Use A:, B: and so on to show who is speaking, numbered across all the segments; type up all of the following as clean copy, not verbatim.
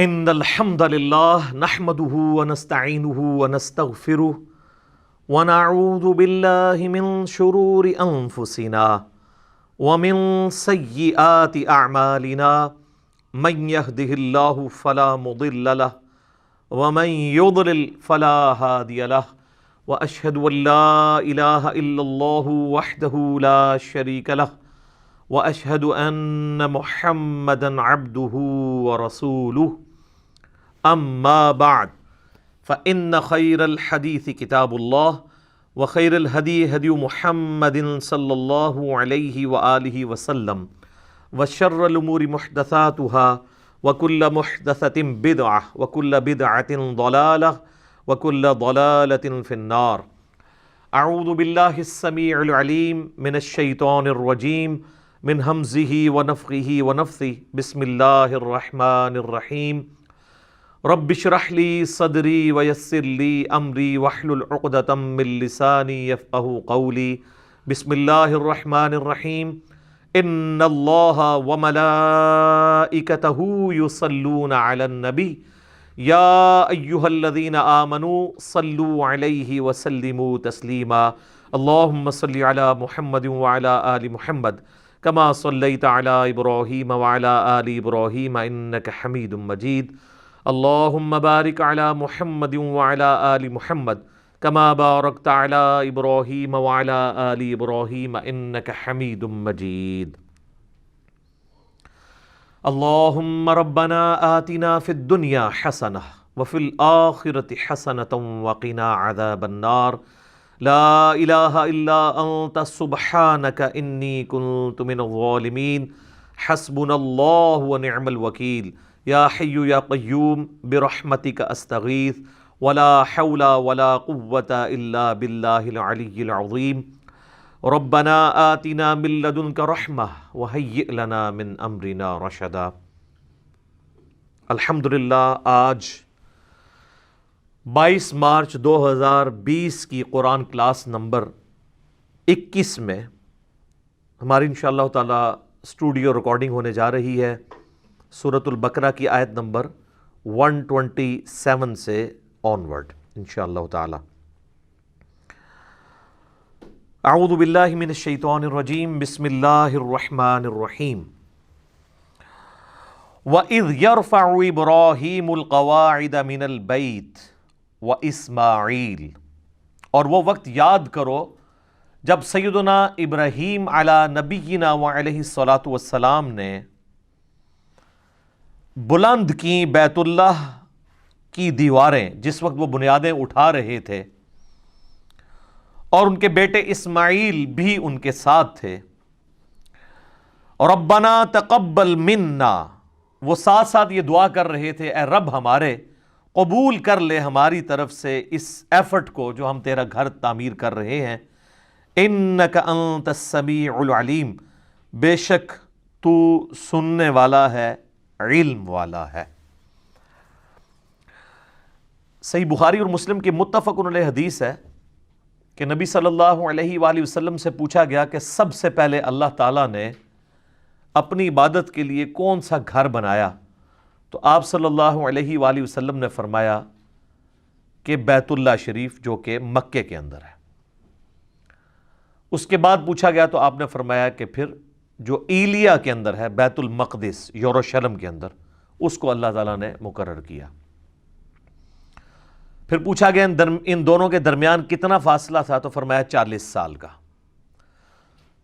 A: ان الحمد للہ نحمده ونستعینه ونستغفره ونعوذ باللہ من شرور انفسنا ومن سیئات اعمالنا من يهده اللہ فلا مضل له ومن يضلل فلا هادی له واشهد ان لا الہ الا اللہ وحدہ لا شریک له واشهد ان محمدا عبده ورسوله اما بعد فان خیر الحدیث کتاب اللہ وخیر الہدی ہدی محمد صلی اللہ علیہ وآلہ وسلم وشر الامور محدثاتها وکل محدثۃ بدعہ وکل بدعۃ ضلالہ وکل ضلالۃ فی النار۔ اعوذ باللہ السمیع العلیم من الشیطان الرجیم من ہمزہ ونفخہ ونفثہ بسم اللہ الرحمن الرحیم۔ رب اشرح لی صدری ویسر لی امری واحلل عقدۃ من لسانی یفقہوا قولی۔ بسم اللہ الرحمن الرحیم۔ ان اللہ وملائکتہ یصلون علی النبی یا ایہا الذین آمنوا صلوا علیہ وسلموا تسلیما۔ اللہم صل علی محمد وعلی آل محمد کما صلیت علی ابراہیم وعلی آل ابراہیم انک حمید مجید۔ اللہم بارک علی محمد وعلی آل محمد کما بارکت علی ابراہیم وعلی آل ابراہیم انک حمید مجید۔ اللہم ربنا آتنا فی الدنیا حسنہ وفی الآخرۃ حسنۃ وقنا عذاب النار۔ لا الہ الا انت سبحانک انی کنت من الظالمین۔ حسبنا اللہ ونعم الوکیل۔ یا حی یا قیوم برحمتک استغیث ولا حول ولا قوة الا باللہ العلی العظیم۔ ربنا آتنا من لدنک رحمہ وہیئ لنا من امرنا رشدا۔ الحمدللہ آج 22 مارچ 2020 کی قرآن کلاس نمبر 21 میں ہماری انشاءاللہ تعالی اسٹوڈیو ریکارڈنگ ہونے جا رہی ہے سورۃ البقرہ کی آیت نمبر 127 سے آنورڈ انشاءاللہ تعالی۔ اعوذ باللہ من الشیطان الرجیم بسم اللہ الرحمن الرحیم۔ وَإِذْ يَرْفَعُ إِبْرَاهِيمُ الْقَوَاعِدَ مِنَ الْبَيْتِ وَإِسْمَاعِيلُ، اور وہ وقت یاد کرو جب سیدنا ابراہیم علی نبینا وعلیہ الصلاۃ والسلام نے بلند کی بیت اللہ کی دیواریں، جس وقت وہ بنیادیں اٹھا رہے تھے، اور ان کے بیٹے اسماعیل بھی ان کے ساتھ تھے۔ ربنا تقبل منا، وہ ساتھ ساتھ یہ دعا کر رہے تھے، اے رب ہمارے قبول کر لے ہماری طرف سے اس ایفرٹ کو جو ہم تیرا گھر تعمیر کر رہے ہیں۔ انک انت السمیع العلیم، بے شک تو سننے والا ہے، علم والا ہے۔ صحیح بخاری اور مسلم کی متفق علیہ حدیث ہے کہ نبی صلی اللہ علیہ وآلہ وسلم سے پوچھا گیا کہ سب سے پہلے اللہ تعالیٰ نے اپنی عبادت کے لیے کون سا گھر بنایا؟ تو آپ صلی اللہ علیہ وآلہ وسلم نے فرمایا کہ بیت اللہ شریف جو کہ مکے کے اندر ہے۔ اس کے بعد پوچھا گیا تو آپ نے فرمایا کہ پھر جو ایلیا کے اندر ہے، بیت المقدس یروشلم کے اندر، اس کو اللہ تعالیٰ نے مقرر کیا۔ پھر پوچھا گیا ان دونوں کے درمیان کتنا فاصلہ تھا؟ تو فرمایا 40 سال کا۔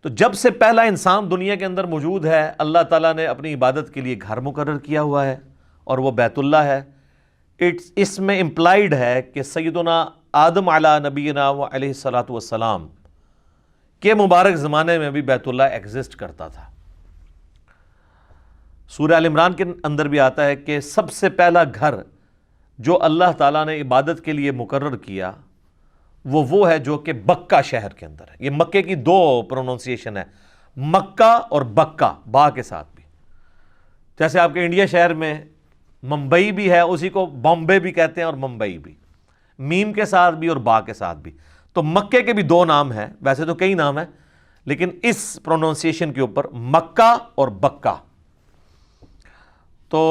A: تو جب سے پہلا انسان دنیا کے اندر موجود ہے، اللہ تعالیٰ نے اپنی عبادت کے لیے گھر مقرر کیا ہوا ہے، اور وہ بیت اللہ ہے۔ اس میں امپلائیڈ ہے کہ سیدنا آدم علی نبینا علیہ الصلاۃ والسلام کے مبارک زمانے میں بھی بیت اللہ ایگزسٹ کرتا تھا۔ سورہ ال عمران کے اندر بھی آتا ہے کہ سب سے پہلا گھر جو اللہ تعالیٰ نے عبادت کے لیے مقرر کیا وہ ہے جو کہ بکہ شہر کے اندر ہے۔ یہ مکے کی 2 پروننسیشن ہے، مکہ اور بکہ، با کے ساتھ بھی۔ جیسے آپ کے انڈیا شہر میں ممبئی بھی ہے، اسی کو بامبے بھی کہتے ہیں اور ممبئی بھی، میم کے ساتھ بھی اور با کے ساتھ بھی۔ تو مکے کے بھی 2 نام ہیں، ویسے تو کئی نام ہیں، لیکن اس پروننسیشن کے اوپر مکہ اور بکہ۔ تو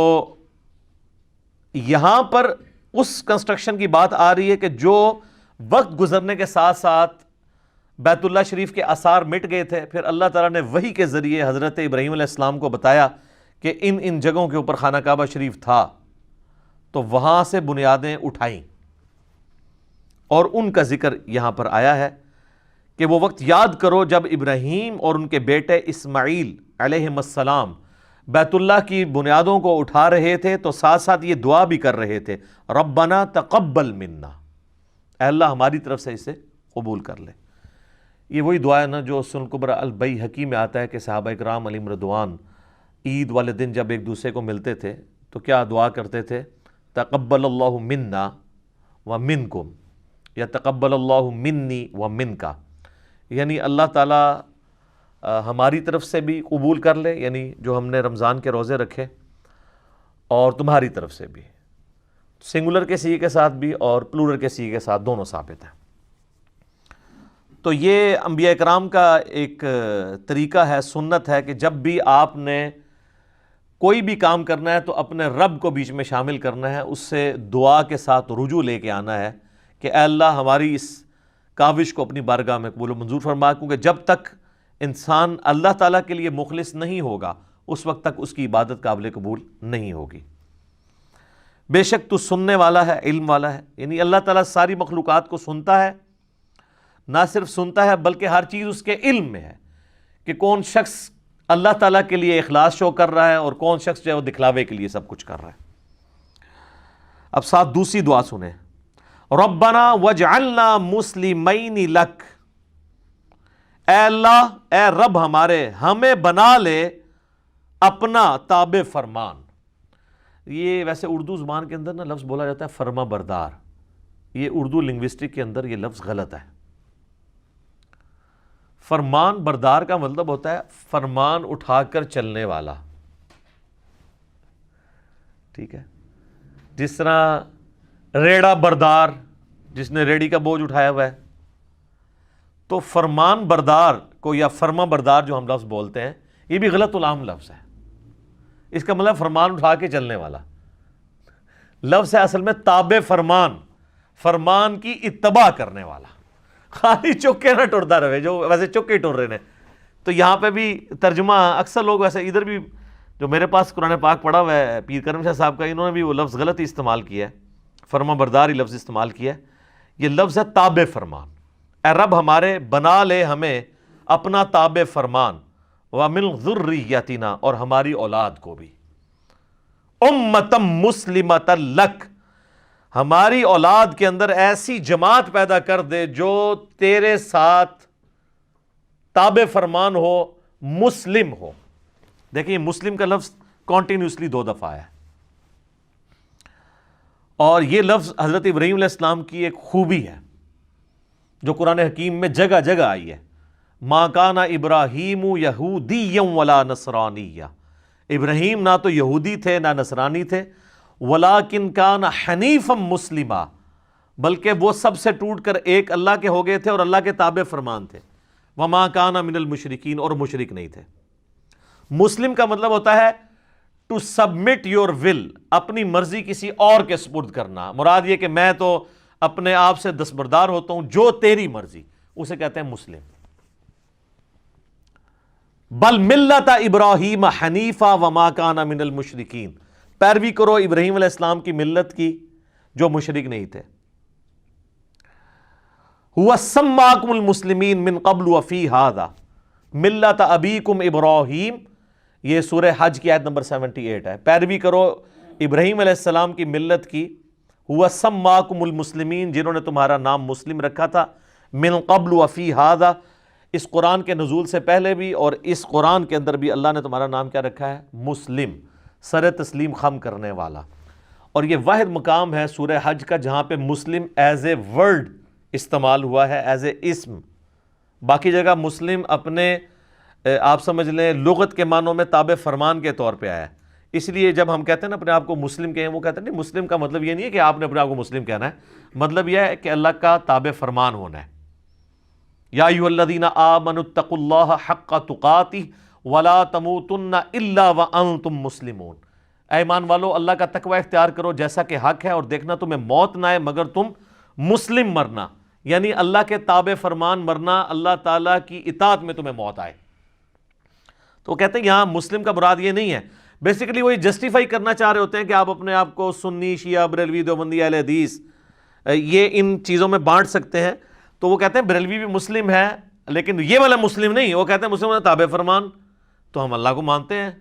A: یہاں پر اس کنسٹرکشن کی بات آ رہی ہے کہ جو وقت گزرنے کے ساتھ ساتھ بیت اللہ شریف کے آثار مٹ گئے تھے، پھر اللہ تعالیٰ نے وحی کے ذریعے حضرت ابراہیم علیہ السلام کو بتایا کہ ان جگہوں کے اوپر خانہ کعبہ شریف تھا، تو وہاں سے بنیادیں اٹھائیں، اور ان کا ذکر یہاں پر آیا ہے کہ وہ وقت یاد کرو جب ابراہیم اور ان کے بیٹے اسماعیل علیہ السلام بیت اللہ کی بنیادوں کو اٹھا رہے تھے، تو ساتھ ساتھ یہ دعا بھی کر رہے تھے، ربنا تقبل منا، اے اللہ ہماری طرف سے اسے قبول کر لے۔ یہ وہی دعا ہے نا جو سنن کبری البیہقی میں آتا ہے کہ صحابہ کرام علیہم رضوان عید والے دن جب ایک دوسرے کو ملتے تھے تو کیا دعا کرتے تھے؟ تقبل اللہ منا ومنکم، یا تقبل اللہ منی ومنکا، یعنی اللہ تعالیٰ ہماری طرف سے بھی قبول کر لے، یعنی جو ہم نے رمضان کے روزے رکھے، اور تمہاری طرف سے بھی، سنگولر کے صیغے کے ساتھ بھی اور پلورل کے صیغے کے ساتھ، دونوں ثابت ہیں۔ تو یہ انبیاء کرام کا ایک طریقہ ہے، سنت ہے کہ جب بھی آپ نے کوئی بھی کام کرنا ہے تو اپنے رب کو بیچ میں شامل کرنا ہے، اس سے دعا کے ساتھ رجوع لے کے آنا ہے کہ اے اللہ ہماری اس کاوش کو اپنی بارگاہ میں قبول و منظور فرما، کیونکہ جب تک انسان اللہ تعالیٰ کے لیے مخلص نہیں ہوگا اس وقت تک اس کی عبادت قابل قبول نہیں ہوگی۔ بے شک تو سننے والا ہے، علم والا ہے، یعنی اللہ تعالیٰ ساری مخلوقات کو سنتا ہے، نہ صرف سنتا ہے بلکہ ہر چیز اس کے علم میں ہے کہ کون شخص اللہ تعالیٰ کے لیے اخلاص شو کر رہا ہے اور کون شخص جو ہے وہ دکھلاوے کے لیے سب کچھ کر رہا ہے۔ اب ساتھ دوسری دعا سنیں، ربنا وجعلنا مسلمین لک، اے اللہ، اے رب ہمارے، ہمیں بنا لے اپنا تابع فرمان۔ یہ ویسے اردو زبان کے اندر نا لفظ بولا جاتا ہے فرما بردار، یہ اردو لنگوسٹک کے اندر یہ لفظ غلط ہے۔ فرمان بردار کا مطلب ہوتا ہے فرمان اٹھا کر چلنے والا، ٹھیک ہے؟ جس طرح ریڑا بردار، جس نے ریڑی کا بوجھ اٹھایا ہوا ہے، تو فرمان بردار کو یا فرما بردار جو ہم لفظ بولتے ہیں یہ بھی غلط العام لفظ ہے۔ اس کا مطلب فرمان اٹھا کے چلنے والا لفظ ہے اصل میں تابع فرمان، فرمان کی اتباع کرنے والا، خالی چکے نہ ٹرتا رہے جو ویسے چکے ٹر رہے ہیں۔ تو یہاں پہ بھی ترجمہ اکثر لوگ ویسے ادھر بھی جو میرے پاس قرآن پاک پڑھا ہوا ہے پیر کرم شاہ صاحب کا، انہوں نے بھی وہ لفظ غلط ہی استعمال کیا ہے، فرما برداری لفظ استعمال کیا ہے۔ یہ لفظ ہے تابع فرمان، اے رب ہمارے بنا لے ہمیں اپنا تابع فرمان، وَمِن ذُرِّيَّتِنَا، اور ہماری اولاد کو بھی، اُمَّةً مُسْلِمَةً لَكَ، ہماری اولاد کے اندر ایسی جماعت پیدا کر دے جو تیرے ساتھ تابع فرمان ہو، مسلم ہو۔ دیکھیں مسلم کا لفظ کانٹینیوسلی 2 دفعہ ہے، اور یہ لفظ حضرت ابراہیم علیہ السلام کی ایک خوبی ہے جو قرآن حکیم میں جگہ جگہ آئی ہے۔ ما کان ابراہیم یہودیا ولا نصرانیا، ابراہیم نہ تو یہودی تھے نہ نصرانی تھے، ولیکن کان حنیفا مسلما، بلکہ وہ سب سے ٹوٹ کر ایک اللہ کے ہو گئے تھے اور اللہ کے تابع فرمان تھے، وما کان من المشرکین، اور مشرک نہیں تھے۔ مسلم کا مطلب ہوتا ہے ٹو سبمٹ یور ول، اپنی مرضی کسی اور کے سپرد کرنا، مراد یہ کہ میں تو اپنے آپ سے دستبردار ہوتا ہوں، جو تیری مرضی، اسے کہتے ہیں مسلم۔ بل ملت ابراہیم حنیفا وما کان من المشرکین، پیروی کرو ابراہیم علیہ السلام کی ملت کی جو مشرک نہیں تھے۔ هو سماکم المسلمین من قبل وفی ھذا ملت ابیکم ابراہیم، یہ سورہ حج کی آیت نمبر 78 ہے۔ پیروی کرو ابراہیم علیہ السلام کی ملت کی، هو سماکم المسلمین، جنہوں نے تمہارا نام مسلم رکھا تھا، من قبل وفی ھذا، اس قرآن کے نزول سے پہلے بھی اور اس قرآن کے اندر بھی اللہ نے تمہارا نام کیا رکھا ہے؟ مسلم، سر تسلیم خم کرنے والا۔ اور یہ واحد مقام ہے سورہ حج کا جہاں پہ مسلم ایز اے ورڈ استعمال ہوا ہے، ایز اے اسم۔ باقی جگہ مسلم اپنے آپ سمجھ لیں لغت کے معنوں میں تابع فرمان کے طور پہ آیا ہے۔ اس لیے جب ہم کہتے ہیں نا اپنے آپ کو مسلم کہیں، وہ کہتے ہیں نہیں، مسلم کا مطلب یہ نہیں ہے کہ آپ نے اپنے آپ کو مسلم کہنا ہے، مطلب یہ ہے کہ اللہ کا تابع فرمان ہونا ہے۔ یا ایھا الذین آمنوا اتقوا اللہ حق تقاتہ ولا تموتن الا وانتم مسلمون، اے ایمان والو اللہ کا تقوی اختیار کرو جیسا کہ حق ہے، اور دیکھنا تمہیں موت نہ آئے مگر تم مسلم مرنا، یعنی اللہ کے تابع فرمان مرنا، اللہ تعالیٰ کی اطاعت میں تمہیں موت آئے۔ تو وہ کہتے ہیں یہاں مسلم کا مراد یہ نہیں ہے، بیسیکلی وہ یہ جسٹیفائی کرنا چاہ رہے ہوتے ہیں کہ آپ اپنے آپ کو سنی، شیعہ، بریلوی، دیوبندی، اہل حدیث یہ ان چیزوں میں بانٹ سکتے ہیں۔ تو وہ کہتے ہیں بریلوی بھی مسلم ہے لیکن یہ والا مسلم نہیں، وہ کہتے ہیں مسلم تابع فرمان، تو ہم اللہ کو مانتے ہیں،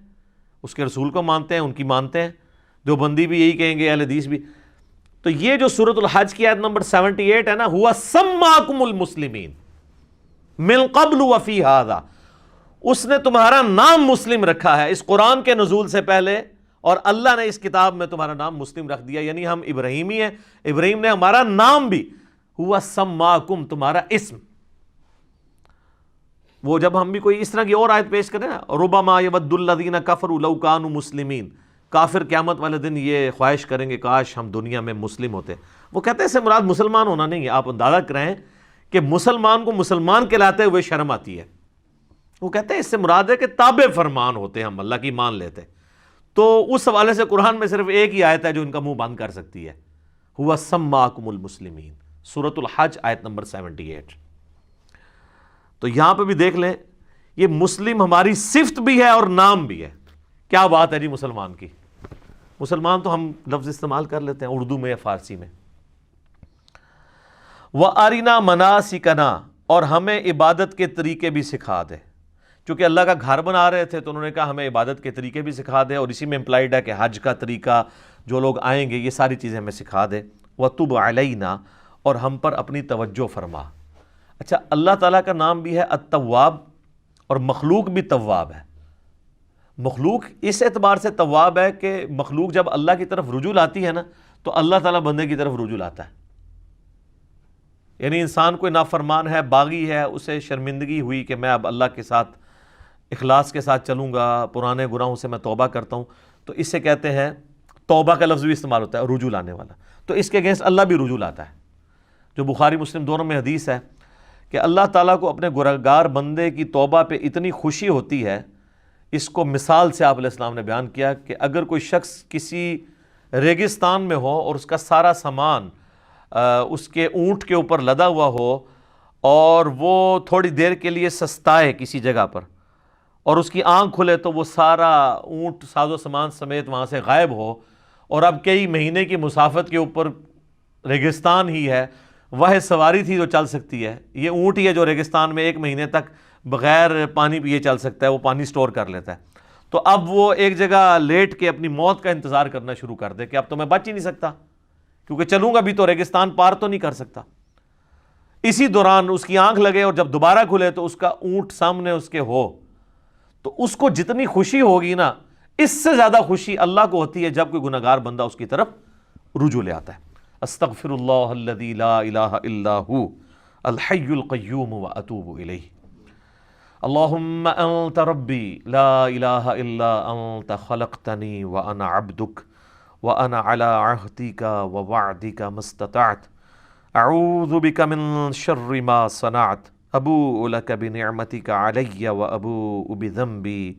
A: اس کے رسول کو مانتے ہیں، ان کی مانتے ہیں، دیوبندی بھی یہی کہیں گے، اہل حدیث بھی۔ تو یہ جو سورۃ الحج کی آیت نمبر 78 ہے نا، ہوا سماکم المسلمین من قبل وفی ھذا، اس نے تمہارا نام مسلم رکھا ہے اس قرآن کے نزول سے پہلے، اور اللہ نے اس کتاب میں تمہارا نام مسلم رکھ دیا، یعنی ہم ابراہیمی ہیں، ابراہیم نے ہمارا نام بھی، ہوا سماکم تمہارا اسم۔ وہ جب ہم بھی کوئی اس طرح کی اور آیت پیش کریں نا، ربما یود الذین کفروا لو کانوا مسلمین، کافر قیامت والے دن یہ خواہش کریں گے کاش ہم دنیا میں مسلم ہوتے۔ وہ کہتے ہیں اس سے مراد مسلمان ہونا نہیں ہے، آپ اندازہ کریں کہ مسلمان کو مسلمان کہلاتے ہوئے شرم آتی ہے۔ وہ کہتے ہیں اس سے مراد ہے کہ تابع فرمان ہوتے ہیں، ہم اللہ کی مان لیتے۔ تو اس حوالے سے قرآن میں صرف ایک ہی آیت ہے جو ان کا منہ بند کر سکتی ہے، ہوا سماکم المسلمین، سورۃ الحج آیت نمبر 78۔ تو یہاں پہ بھی دیکھ لیں، یہ مسلم ہماری صفت بھی ہے اور نام بھی ہے۔ کیا بات ہے جی مسلمان کی، مسلمان تو ہم لفظ استعمال کر لیتے ہیں اردو میں یا فارسی میں۔ وَأَرِنَا مَنَاسِكَنَا، اور ہمیں عبادت کے طریقے بھی سکھا دے۔ چونکہ اللہ کا گھر بنا رہے تھے تو انہوں نے کہا ہمیں عبادت کے طریقے بھی سکھا دے، اور اسی میں امپلائڈ ہے کہ حج کا طریقہ، جو لوگ آئیں گے یہ ساری چیزیں ہمیں سکھا دے۔ وَتُبْ عَلَيْنَا، اور ہم پر اپنی توجہ فرما۔ اچھا، اللہ تعالیٰ کا نام بھی ہے التواب، اور مخلوق بھی تواب ہے۔ مخلوق اس اعتبار سے تواب ہے کہ مخلوق جب اللہ کی طرف رجوع لاتی ہے نا تو اللہ تعالیٰ بندے کی طرف رجوع لاتا ہے۔ یعنی انسان کوئی نافرمان ہے، باغی ہے، اسے شرمندگی ہوئی کہ میں اب اللہ کے ساتھ اخلاص کے ساتھ چلوں گا، پرانے گناہوں سے میں توبہ کرتا ہوں، تو اس سے کہتے ہیں، توبہ کا لفظ بھی استعمال ہوتا ہے رجوع لانے والا، تو اس کے اگینسٹ اللہ بھی رجوع لاتا ہے۔ جو بخاری مسلم دونوں میں حدیث ہے کہ اللہ تعالیٰ کو اپنے گنہگار بندے کی توبہ پہ اتنی خوشی ہوتی ہے، اس کو مثال سے آپ علیہ السلام نے بیان کیا کہ اگر کوئی شخص کسی ریگستان میں ہو اور اس کا سارا سامان اس کے اونٹ کے اوپر لدا ہوا ہو، اور وہ تھوڑی دیر کے لیے سستائے کسی جگہ پر، اور اس کی آنکھ کھلے تو وہ سارا اونٹ ساز و سامان سمیت وہاں سے غائب ہو، اور اب کئی مہینے کی مسافت کے اوپر ریگستان ہی ہے، وہ سواری تھی جو چل سکتی ہے، یہ اونٹ ہی ہے جو ریگستان میں 1 مہینے تک بغیر پانی پیے چل سکتا ہے، وہ پانی سٹور کر لیتا ہے، تو اب وہ ایک جگہ لیٹ کے اپنی موت کا انتظار کرنا شروع کر دے کہ اب تو میں بچ ہی نہیں سکتا، کیونکہ چلوں گا بھی تو ریگستان پار تو نہیں کر سکتا۔ اسی دوران اس کی آنکھ لگے اور جب دوبارہ کھلے تو اس کا اونٹ سامنے اس کے ہو، تو اس کو جتنی خوشی ہوگی نا، اس سے زیادہ خوشی اللہ کو ہوتی ہے جب کوئی گنہگار بندہ اس کی طرف رجوع لے آتا ہے۔ استغفر اللہ الذی لا الہ الا ہو الحی القیوم واتوب الیہ۔ اللہم انت ربی لا الہ الا انت خلقتنی وانا عبدک وانا علی عہدک ووعدک ما استطعت اعوذ بک من شر ما صنعت ابوء لک بنعمتک علی وابوء بذنبی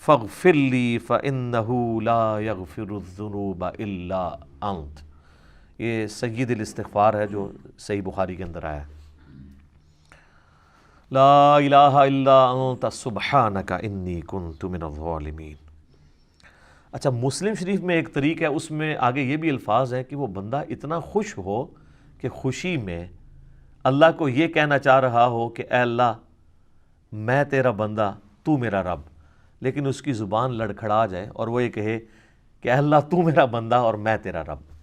A: فاغفر لی فانہ لا یغفر الذنوب الا انت۔ یہ سید الاستغفار ہے جو صحیح بخاری کے اندر آیا ہے۔ لا الہ الا انت سبحانک انی کنت من الظالمین۔ اچھا، مسلم شریف میں ایک طریق ہے، اس میں آگے یہ بھی الفاظ ہیں کہ وہ بندہ اتنا خوش ہو کہ خوشی میں اللہ کو یہ کہنا چاہ رہا ہو کہ اے اللہ میں تیرا بندہ، تو میرا رب، لیکن اس کی زبان لڑکھڑا جائے اور وہ یہ کہے کہ اے اللہ تو میرا بندہ اور میں تیرا رب۔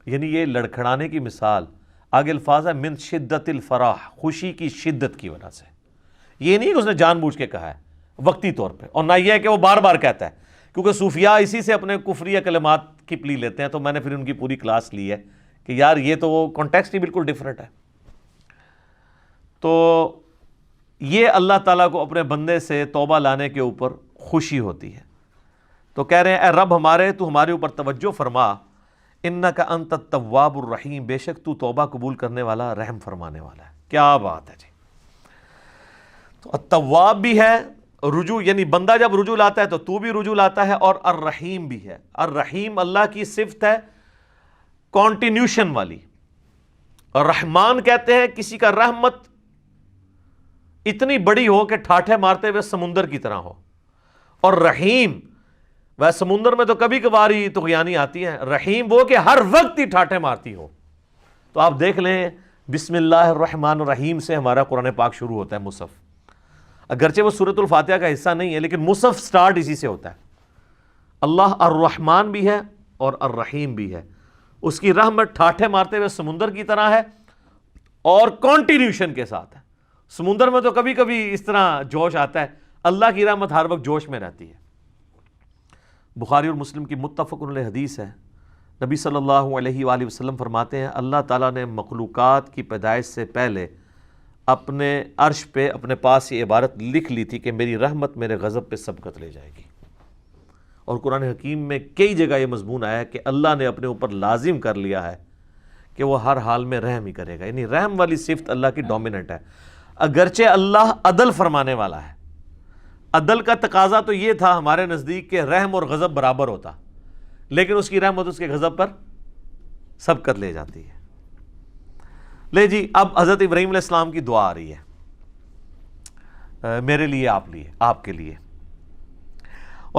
A: یعنی یہ لڑکھڑانے کی مثال، آگے الفاظ ہے من شدت الفرح، خوشی کی شدت کی وجہ سے۔ یہ نہیں کہ اس نے جان بوجھ کے کہا ہے وقتی طور پہ، اور نہ یہ ہے کہ وہ بار بار کہتا ہے، کیونکہ صوفیاء اسی سے اپنے کفریہ کلمات کی پلی لیتے ہیں، تو میں نے پھر ان کی پوری کلاس لی ہے کہ یار یہ تو وہ کانٹیکسٹ ہی بالکل ڈیفرنٹ ہے۔ تو یہ اللہ تعالیٰ کو اپنے بندے سے توبہ لانے کے اوپر خوشی ہوتی ہے، تو کہہ رہے ہیں اے رب ہمارے، تو ہمارے اوپر توجہ فرما، انک انت التواب الرحیم، بے شک تو توبہ قبول کرنے والا، رحم فرمانے والا ہے۔ کیا بات ہے جی! تو التواب بھی ہے رجوع یعنی بندہ جب رجوع لاتا ہے تو بھی رجوع لاتا ہے، اور الرحیم بھی ہے۔ الرحیم اللہ کی صفت ہے کانٹینیوشن والی، اور رحمان کہتے ہیں کسی کا رحمت اتنی بڑی ہو کہ ٹھاٹھے مارتے ہوئے سمندر کی طرح ہو، اور رحیم وہ سمندر میں تو کبھی کبھار ہی طغیانی آتی ہے، رحیم وہ کہ ہر وقت ہی ٹھاٹھے مارتی ہو۔ تو آپ دیکھ لیں بسم اللہ الرحمن الرحیم سے ہمارا قرآن پاک شروع ہوتا ہے مصحف، اگرچہ وہ سورۃ الفاتحہ کا حصہ نہیں ہے لیکن مصحف سٹارٹ اسی سے ہوتا ہے۔ اللہ الرحمن بھی ہے اور الرحیم بھی ہے، اس کی رحمت ٹھاٹھے مارتے ہوئے سمندر کی طرح ہے اور کنٹینیوشن کے ساتھ ہے۔ سمندر میں تو کبھی کبھی اس طرح جوش آتا ہے، اللہ کی رحمت ہر وقت جوش میں رہتی ہے۔ بخاری اور مسلم کی متفق علیہ حدیث ہے، نبی صلی اللہ علیہ وآلہ وسلم فرماتے ہیں اللہ تعالیٰ نے مخلوقات کی پیدائش سے پہلے اپنے عرش پہ اپنے پاس یہ عبارت لکھ لی تھی کہ میری رحمت میرے غضب پہ سبقت لے جائے گی، اور قرآن حکیم میں کئی جگہ یہ مضمون آیا ہے کہ اللہ نے اپنے اوپر لازم کر لیا ہے کہ وہ ہر حال میں رحم ہی کرے گا، یعنی رحم والی صفت اللہ کی ڈومیننٹ ہے۔ اگرچہ اللہ عدل فرمانے والا ہے، عدل کا تقاضا تو یہ تھا ہمارے نزدیک کہ رحم اور غضب برابر ہوتا، لیکن اس کی رحمت اس کے غضب پر سبقت لے جاتی ہے۔ لے جی، اب حضرت ابراہیم علیہ السلام کی دعا آ رہی ہے میرے لیے، آپ کے لیے۔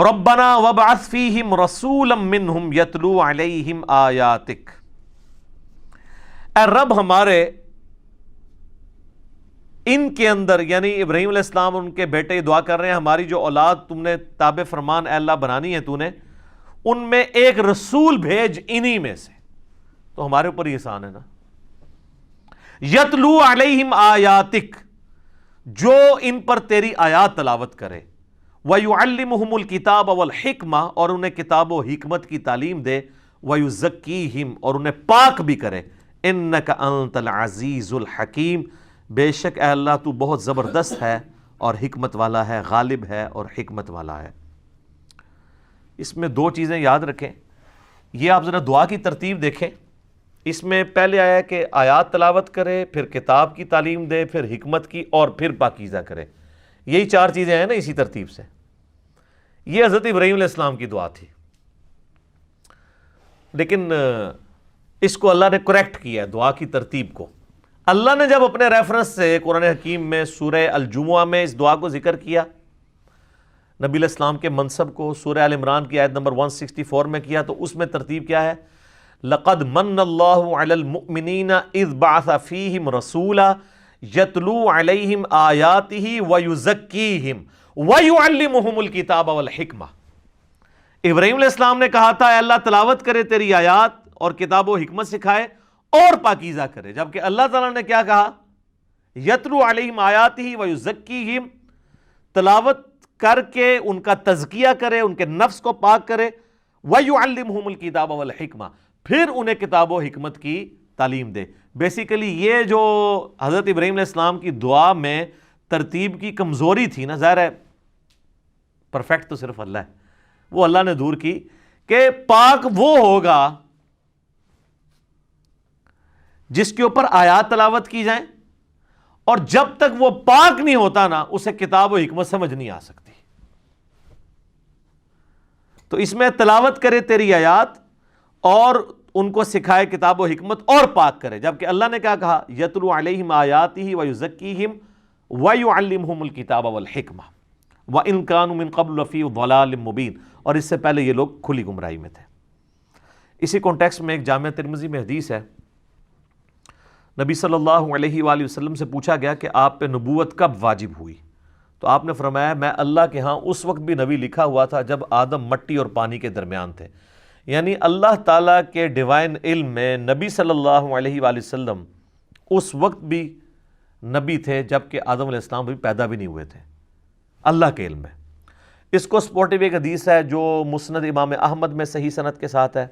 A: ربنا وابعث فیہم رسولا منہم یتلو علیہم آیاتک، اے رب ہمارے ان کے اندر، یعنی ابراہیم علیہ السلام اور ان کے بیٹے دعا کر رہے ہیں ہماری جو اولاد تم نے تابع فرمان اے اللہ بنانی ہے تو نے، ان میں ایک رسول بھیج انہی میں سے، تو ہمارے اوپر یہ احسان ہے نا۔ یتلو علیہم آیاتک، جو ان پر تیری آیات تلاوت کرے، وَيُعَلِّمُهُمُ الْكِتَابَ وَالْحِكْمَةَ، اور انہیں کتاب و حکمت کی تعلیم دے، وَيُزَكِّيهِمْ، اور انہیں پاک بھی کرے، إِنَّكَ أَنْتَ الْعَزِيزُ الْحَكِيمُ، بے شک اے اللہ تو بہت زبردست ہے اور حکمت والا ہے، غالب ہے اور حکمت والا ہے۔ اس میں دو چیزیں یاد رکھیں، یہ آپ ذرا دعا کی ترتیب دیکھیں، اس میں پہلے آیا کہ آیات تلاوت کرے، پھر کتاب کی تعلیم دے، پھر حکمت کی، اور پھر پاکیزہ کرے، یہی چار چیزیں ہیں نا اسی ترتیب سے۔ یہ حضرت ابراہیم علیہ السلام کی دعا تھی، لیکن اس کو اللہ نے کریکٹ کیا ہے دعا کی ترتیب کو۔ اللہ نے جب اپنے ریفرنس سے قرآن حکیم میں سورہ الجمعہ میں اس دعا کو ذکر کیا، نبی علیہ السلام کے منصب کو سورہ آل عمران کی آیت نمبر 164 میں کیا، تو اس میں ترتیب کیا ہے؟ لَقَدْ مَنَّ اللَّهُ عَلَى الْمُؤْمِنِينَ إِذْ بَعَثَ فِيهِمْ رَسُولًا يَتْلُو عَلَيْهِمْ آيَاتِهِ وَيُزَكِّيهِمْ وَيُعَلِّمُهُمُ الْكِتَابَ وَالْحِكْمَةَ۔ ابراہیم علیہ السلام نے کہا تھا اے اللہ تلاوت کرے تیری آیات اور کتاب و حکمت سکھائے اور پاکیزہ کرے، جبکہ اللہ تعالیٰ نے کیا کہا؟ یتلو علیہم آیاتہ ویزکیہم، تلاوت کر کے ان کا تزکیہ کرے، ان کے نفس کو پاک کرے، ویعلمہم الکتاب والحکمہ، پھر انہیں کتاب و حکمت کی تعلیم دے۔ بیسیکلی یہ جو حضرت ابراہیم علیہ السلام کی دعا میں ترتیب کی کمزوری تھی نا، ظاہر ہے پرفیکٹ تو صرف اللہ ہے، وہ اللہ نے دور کی کہ پاک وہ ہوگا جس کے اوپر آیات تلاوت کی جائیں، اور جب تک وہ پاک نہیں ہوتا نا اسے کتاب و حکمت سمجھ نہیں آ سکتی۔ تو اس میں تلاوت کرے تیری آیات اور ان کو سکھائے کتاب و حکمت اور پاک کرے، جبکہ اللہ نے کیا کہا؟ یتلو علیہم آیاتہ ویزکیہم ویعلمہم الکتاب والحکمہ وان کانوا من قبل لفی ضلال مبین، اور اس سے پہلے یہ لوگ کھلی گمراہی میں تھے۔ اسی کانٹیکسٹ میں ایک جامعہ ترمذی میں حدیث ہے، نبی صلی اللہ علیہ وآلہ وسلم سے پوچھا گیا کہ آپ پہ نبوت کب واجب ہوئی؟ تو آپ نے فرمایا میں اللہ کے ہاں اس وقت بھی نبی لکھا ہوا تھا جب آدم مٹی اور پانی کے درمیان تھے، یعنی اللہ تعالیٰ کے ڈیوائن علم میں نبی صلی اللہ علیہ وآلہ وسلم اس وقت بھی نبی تھے جبکہ آدم علیہ السلام بھی پیدا بھی نہیں ہوئے تھے، اللہ کے علم میں۔ اس کو سپورٹیو ایک حدیث ہے جو مسند امام احمد میں صحیح سند کے ساتھ ہے،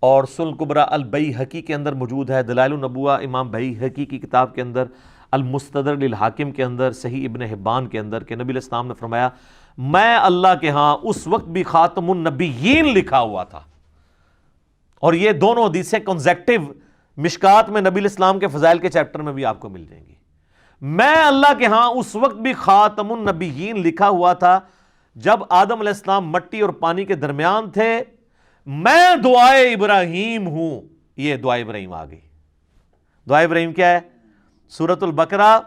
A: اور سنن کبریٰ البیہقی کے اندر موجود ہے، دلائل النبوہ امام بیہقی کی کتاب کے اندر، المستدرک للحاکم کے اندر، صحیح ابن حبان کے اندر، کہ نبی علیہ السلام نے فرمایا میں اللہ کے ہاں اس وقت بھی خاتم النبیین لکھا ہوا تھا۔ اور یہ دونوں حدیثیں کنزیکٹیو مشکات میں نبی علیہ السلام کے فضائل کے چیپٹر میں بھی آپ کو مل جائیں گی۔ میں اللہ کے ہاں اس وقت بھی خاتم النبیین لکھا ہوا تھا جب آدم علیہ السلام مٹی اور پانی کے درمیان تھے. میں دعائے ابراہیم ہوں. یہ دعائے ابراہیم آ گئی. دعائے ابراہیم کیا ہے؟ سورۃ البقرہ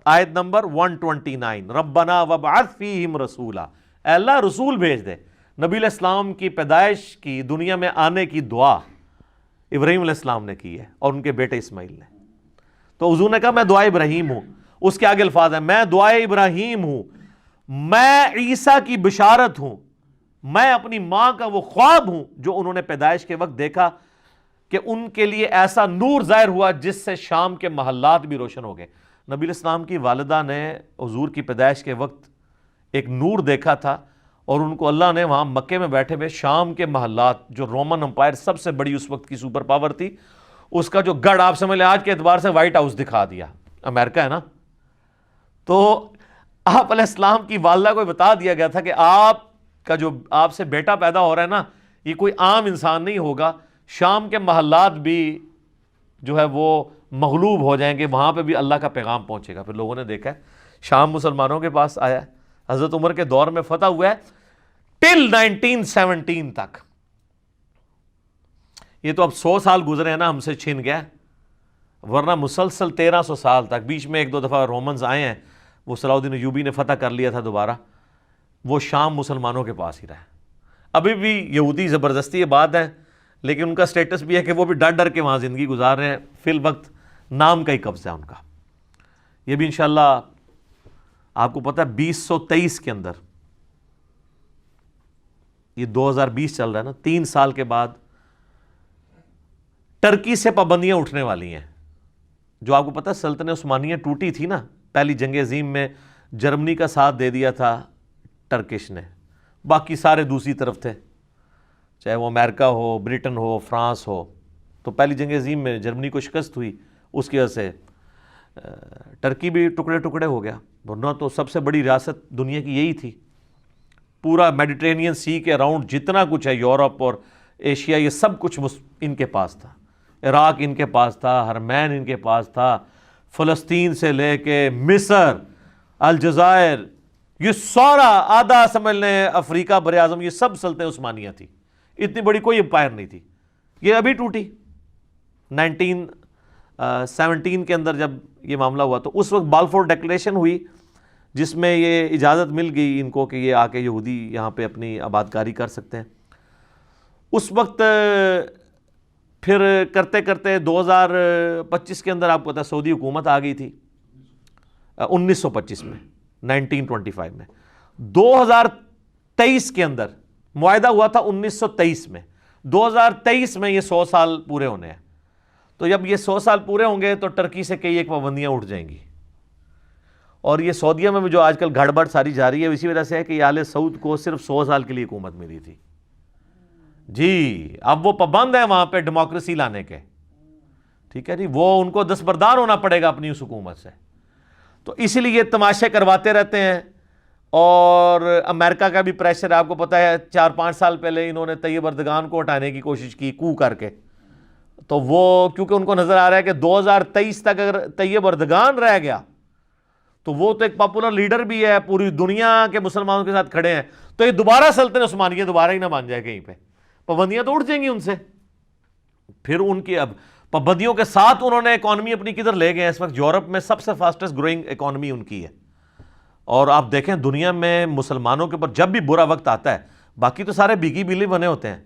A: آیت نمبر 129. ربنا وابعث فیہم رسولا. اے اللہ رسول بھیج دے. نبی علیہ السلام کی پیدائش کی، دنیا میں آنے کی دعا ابراہیم علیہ السلام نے کی ہے اور ان کے بیٹے اسماعیل نے. تو حضور نے کہا میں دعائے ابراہیم ہوں. اس کے آگے الفاظ ہیں میں دعائے ابراہیم ہوں، میں عیسیٰ کی بشارت ہوں، میں اپنی ماں کا وہ خواب ہوں جو انہوں نے پیدائش کے وقت دیکھا کہ ان کے لیے ایسا نور ظاہر ہوا جس سے شام کے محلات بھی روشن ہو گئے. نبی علیہ السلام کی والدہ نے حضور کی پیدائش کے وقت ایک نور دیکھا تھا اور ان کو اللہ نے وہاں مکے میں بیٹھے ہوئے شام کے محلات، جو رومن امپائر سب سے بڑی اس وقت کی سپر پاور تھی، اس کا جو گڑھ آپ سمجھ لیں آج کے اعتبار سے وائٹ ہاؤس دکھا دیا. امریکہ ہے نا. تو آپ علیہ السلام کی والدہ کو بتا دیا گیا تھا کہ آپ کا جو آپ سے بیٹا پیدا ہو رہا ہے نا، یہ کوئی عام انسان نہیں ہوگا، شام کے محلات بھی جو ہے وہ مغلوب ہو جائیں گے، وہاں پہ بھی اللہ کا پیغام پہنچے گا. پھر لوگوں نے دیکھا ہے شام مسلمانوں کے پاس آیا ہے، حضرت عمر کے دور میں فتح ہوا ہے ٹل 1917 تک. یہ تو اب 100 سال گزرے ہیں نا، ہم سے چھن گیا، ورنہ مسلسل 1300 سال تک. بیچ میں ایک دو دفعہ رومنز آئے ہیں، وہ صلاح الدین ایوبی نے فتح کر لیا تھا دوبارہ. وہ شام مسلمانوں کے پاس ہی رہا. ابھی بھی یہودی زبردستی یہ بات ہے، لیکن ان کا سٹیٹس بھی ہے کہ وہ بھی ڈر ڈر کے وہاں زندگی گزار رہے ہیں. فی الوقت نام کا ہی قبضہ ہے ان کا. یہ بھی انشاءاللہ آپ کو پتہ ہے 2023 کے اندر، یہ 2020 چل رہا ہے نا، 3 سال کے بعد ٹرکی سے پابندیاں اٹھنے والی ہیں. جو آپ کو پتہ ہے سلطنت عثمانیہ ٹوٹی تھی نا، پہلی جنگ عظیم میں جرمنی کا ساتھ دے دیا تھا ٹرکش نے، باقی سارے دوسری طرف تھے، چاہے وہ امریکہ ہو، برٹن ہو، فرانس ہو. تو پہلی جنگ عظیم میں جرمنی کو شکست ہوئی، اس کی وجہ سے ٹرکی بھی ٹکڑے ٹکڑے ہو گیا. ورنہ تو سب سے بڑی ریاست دنیا کی یہی تھی. پورا میڈیٹرینین سی کے اراؤنڈ جتنا کچھ ہے، یورپ اور ایشیا، یہ سب کچھ ان کے پاس تھا. عراق ان کے پاس تھا، حرمین ان کے پاس تھا، فلسطین سے لے کے مصر، الجزائر، یہ سارا آدھا سمجھ لیں افریقہ بر اعظم، یہ سب سلطنت عثمانیہ تھی. اتنی بڑی کوئی امپائر نہیں تھی. یہ ابھی ٹوٹی 1917 کے اندر جب یہ معاملہ ہوا. تو اس وقت بالفور ڈیکلیریشن ہوئی جس میں یہ اجازت مل گئی ان کو کہ یہ آ کے یہودی یہاں پہ اپنی آباد کاری کر سکتے ہیں. اس وقت پھر کرتے کرتے 2025 کے اندر آپ کو پتا ہے سعودی حکومت آ گئی تھی. 1925 میں 1925 میں 2023 کے اندر معاہدہ ہوا تھا 1923 میں. 2023 میں یہ 100 سال پورے ہونے ہیں. تو جب یہ 100 سال پورے ہوں گے تو ٹرکی سے کئی ایک پابندیاں اٹھ جائیں گی. اور یہ سعودیہ میں بھی جو آج کل گڑبڑ ساری جاری ہے اسی وجہ سے ہے کہ آل سعود کو صرف 100 سال کے لیے حکومت ملی تھی. جی اب وہ پابند ہیں وہاں پہ ڈیموکریسی لانے کے. ٹھیک ہے جی، وہ ان کو دستبردار ہونا پڑے گا اپنی اس حکومت سے. تو اسی لیے یہ تماشے کرواتے رہتے ہیں. اور امریکہ کا بھی پریشر آپ کو پتہ ہے، 4-5 سال پہلے انہوں نے طیب اردگان کو ہٹانے کی کوشش کی کو کر کے. تو وہ کیونکہ ان کو نظر آ رہا ہے کہ 2023 تک اگر طیب اردگان رہ گیا تو وہ تو ایک پاپولر لیڈر بھی ہے، پوری دنیا کے مسلمانوں کے ساتھ کھڑے ہیں، تو یہ دوبارہ سلطنت عثمانیہ دوبارہ ہی نہ مان جائے کہیں پہ. پابندیاں تو اٹھ جائیں گی ان سے. پھر ان کی اب پابندیوں کے ساتھ انہوں نے اکانومی اپنی کدھر لے گئے. اس وقت یورپ میں سب سے فاسٹسٹ گروئنگ اکانومی ان کی ہے. اور آپ دیکھیں دنیا میں مسلمانوں کے اوپر جب بھی برا وقت آتا ہے، باقی تو سارے بھیگی بلی بنے ہوتے ہیں،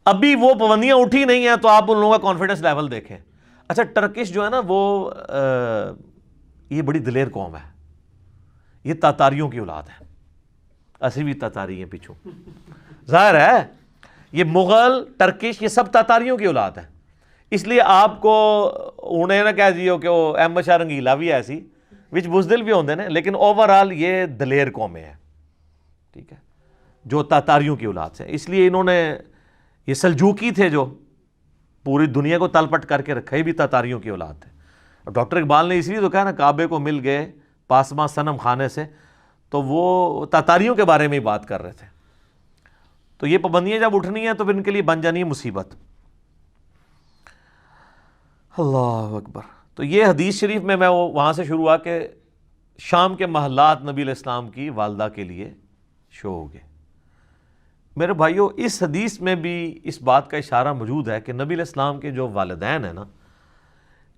A: ابھی وہ پابندیاں اٹھی نہیں ہیں تو آپ ان لوگوں کا کانفیڈنس لیول دیکھیں. اچھا ٹرکش جو ہے نا وہ یہ بڑی دلیر قوم ہے. یہ تاتاریوں کی اولاد ہے. اسی بھی تاتاری ہیں پیچھوں، ظاہر ہے یہ مغل ٹرکش یہ سب تاتاریوں کی اولاد ہے. اس لیے آپ کو انہیں نہ کہہ دیو کہ وہ احمد شاہ رنگیلا بھی ایسی وچ بزدل بھی ہوندے نے، لیکن اوورال یہ دلیر قومیں ہیں. ٹھیک ہے، جو تاتاریوں کی اولاد سے. اس لیے انہوں نے یہ سلجوکی تھے جو پوری دنیا کو تلپٹ کر کے رکھا، یہ بھی تاتاریوں کی اولاد تھے. ڈاکٹر اقبال نے اس لیے تو کہا نا کعبے کو مل گئے پاسماں صنم خانے سے، تو وہ تاتاریوں کے بارے میں ہی بات کر رہے تھے. تو یہ پابندیاں جب اٹھنی ہیں تو پھر ان کے لیے بن جانی ہے مصیبت. اللہ اکبر. تو یہ حدیث شریف میں وہاں سے شروع ہوا کہ شام کے محلات نبی علیہ السلام کی والدہ کے لیے شو ہو گئے۔ میرے بھائیو، اس حدیث میں بھی اس بات کا اشارہ موجود ہے کہ نبی علیہ السلام کے جو والدین ہیں نا،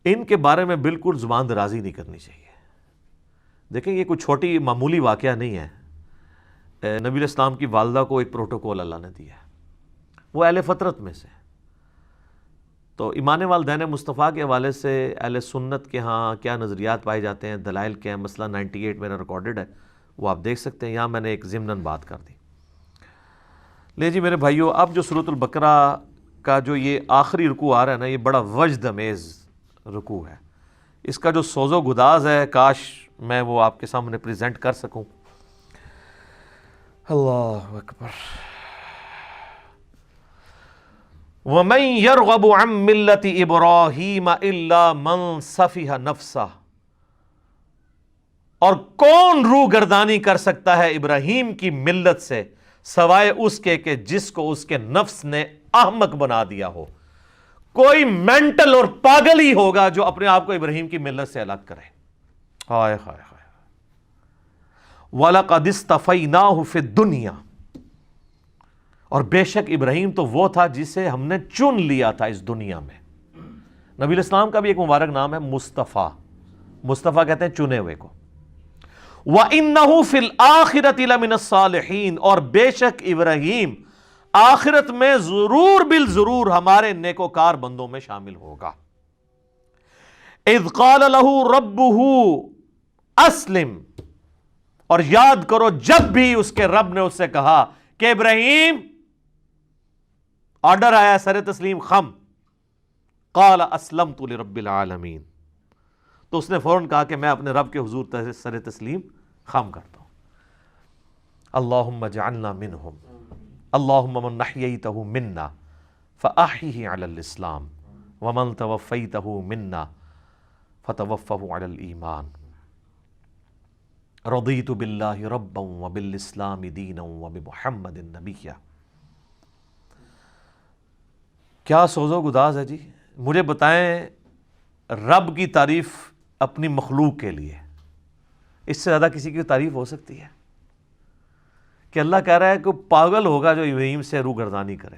A: ان کے بارے میں بالکل زبان درازی نہیں کرنی چاہیے۔ دیکھیں، یہ کوئی چھوٹی معمولی واقعہ نہیں ہے۔ نبی علیہ السلام کی والدہ کو ایک پروٹوکول اللہ نے دیا ہے، وہ اہل فطرت میں سے۔ تو ایمان والدین مصطفیٰ کے حوالے سے اہل سنت کے ہاں کیا نظریات پائے جاتے ہیں، دلائل کیا ہیں، مسئلہ 98 میرا ریکارڈڈ ہے، وہ آپ دیکھ سکتے ہیں۔ یہاں میں نے ایک ضمناً بات کر دی۔ لے جی میرے بھائیو، اب جو سورۃ البقرہ کا جو یہ آخری رکوع آ رہا ہے نا، یہ بڑا وجد امیز رکوع ہے۔ اس کا جو سوز و گداز ہے، کاش میں وہ آپ کے سامنے پریزنٹ کر سکوں۔ اللہ اکبر۔ وَمَن يَرْغَبُ عَن مِّلَّةِ إِبْرَاهِيمَ إِلَّا مَن سَفِهَ نَفْسَهُ، اور کون روح گردانی کر سکتا ہے ابراہیم کی ملت سے سوائے اس کے کہ جس کو اس کے نفس نے احمق بنا دیا ہو۔ کوئی مینٹل اور پاگل ہی ہوگا جو اپنے آپ کو ابراہیم کی ملت سے الگ کرے۔ ہائے ہائے ہائے۔ وَلَقَدِ اصْطَفَيْنَاهُ فِي الدُّنْيَا، اور بے شک ابراہیم تو وہ تھا جسے ہم نے چن لیا تھا اس دنیا میں۔ نبی علیہ السلام کا بھی ایک مبارک نام ہے مصطفیٰ۔ مصطفیٰ کہتے ہیں چنے ہوئے کو۔ وَإِنَّهُ فِي الْآخِرَةِ لَمِنَ الصَّالِحِينَ، اور بے شک ابراہیم آخرت میں ضرور بالضرور ہمارے نیکوکار بندوں میں شامل ہوگا۔ اِذْ قَالَ لَهُ رَبُّهُ أَسْلِمْ، اور یاد کرو جب بھی اس کے رب نے اس سے کہا کہ ابراہیم، آرڈر آیا سر تسلیم خم، قال اسلمت لرب العالمین، تو اس نے فوراً کہا کہ میں اپنے رب کے حضور سر تسلیم خم کرتا ہوں۔ اللہم اجعلنا منہم، اللہم من نحییتہ منا فاحیہ علی الاسلام ومن توفیتہ منا فتوفہ علی الایمان، رضیت باللہ ربا وبالاسلام دینا وبمحمد نبیا۔ کیا سوز و گداز ہے جی۔ مجھے بتائیں، رب کی تعریف اپنی مخلوق کے لیے اس سے زیادہ کسی کی تعریف ہو سکتی ہے؟ کہ اللہ کہہ رہا ہے کہ پاگل ہوگا جو ابراہیم سے روح گردانی کرے۔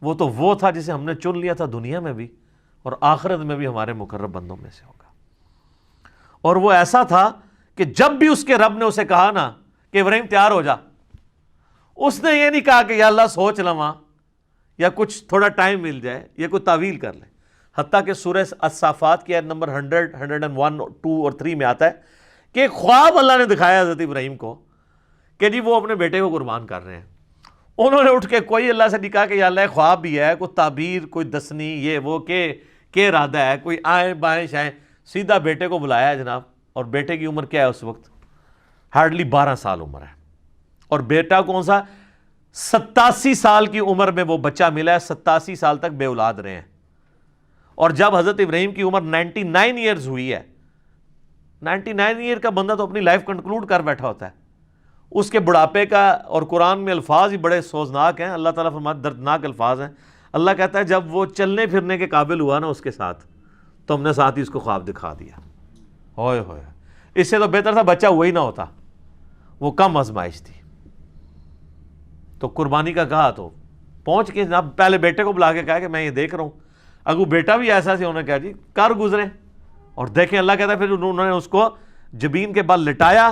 A: وہ تو وہ تھا جسے ہم نے چن لیا تھا دنیا میں بھی اور آخرت میں بھی ہمارے مقرب بندوں میں سے ہوگا۔ اور وہ ایسا تھا کہ جب بھی اس کے رب نے اسے کہا نا کہ ابراہیم تیار ہو جا، اس نے یہ نہیں کہا کہ یا اللہ سوچ لواں یا کچھ تھوڑا ٹائم مل جائے یا کوئی تعویل کر لے۔ حتیٰ کہ سورہ الصافات کی آیت نمبر 100، 101، 2 اور 3 میں آتا ہے کہ ایک خواب اللہ نے دکھایا حضرت ابراہیم کو کہ جی وہ اپنے بیٹے کو قربان کر رہے ہیں۔ انہوں نے اٹھ کے کوئی اللہ سے نہیں کہا کہ یا اللہ خواب بھی ہے، کوئی تعبیر، کوئی دسنی، یہ وہ کہ ارادہ ہے، کوئی آئیں بائیں شائیں، سیدھا بیٹے کو بلایا ہے جناب۔ اور بیٹے کی عمر کیا ہے اس وقت؟ ہارڈلی 12 سال عمر ہے۔ اور بیٹا کون سا؟ 87 سال کی عمر میں وہ بچہ ملا ہے، 87 سال تک بے اولاد رہے ہیں۔ اور جب حضرت ابراہیم کی عمر 99 ایئرز ہوئی ہے، 99 ایئر کا بندہ تو اپنی لائف کنکلوڈ کر بیٹھا ہوتا ہے، اس کے بڑھاپے کا، اور قرآن میں الفاظ ہی بڑے سوزناک ہیں، اللہ تعالیٰ فرماتا ہے دردناک الفاظ ہیں۔ اللہ کہتا ہے جب وہ چلنے پھرنے کے قابل ہوا نا اس کے ساتھ، تو ہم نے ساتھ ہی اس کو خواب دکھا دیا۔ ہوئے ہوئے، اس سے تو بہتر تھا بچہ ہوا ہی نہ ہوتا، وہ کم آزمائش تھی۔ تو قربانی کا کہا تو پہنچ کے جناب پہلے بیٹے کو بلا کے کہا کہ میں یہ دیکھ رہا ہوں۔ اگر بیٹا بھی ایسا سے انہوں نے کہا جی کر گزرے، اور دیکھیں اللہ کہتا ہے پھر انہوں نے اس کو جبین کے بل لٹایا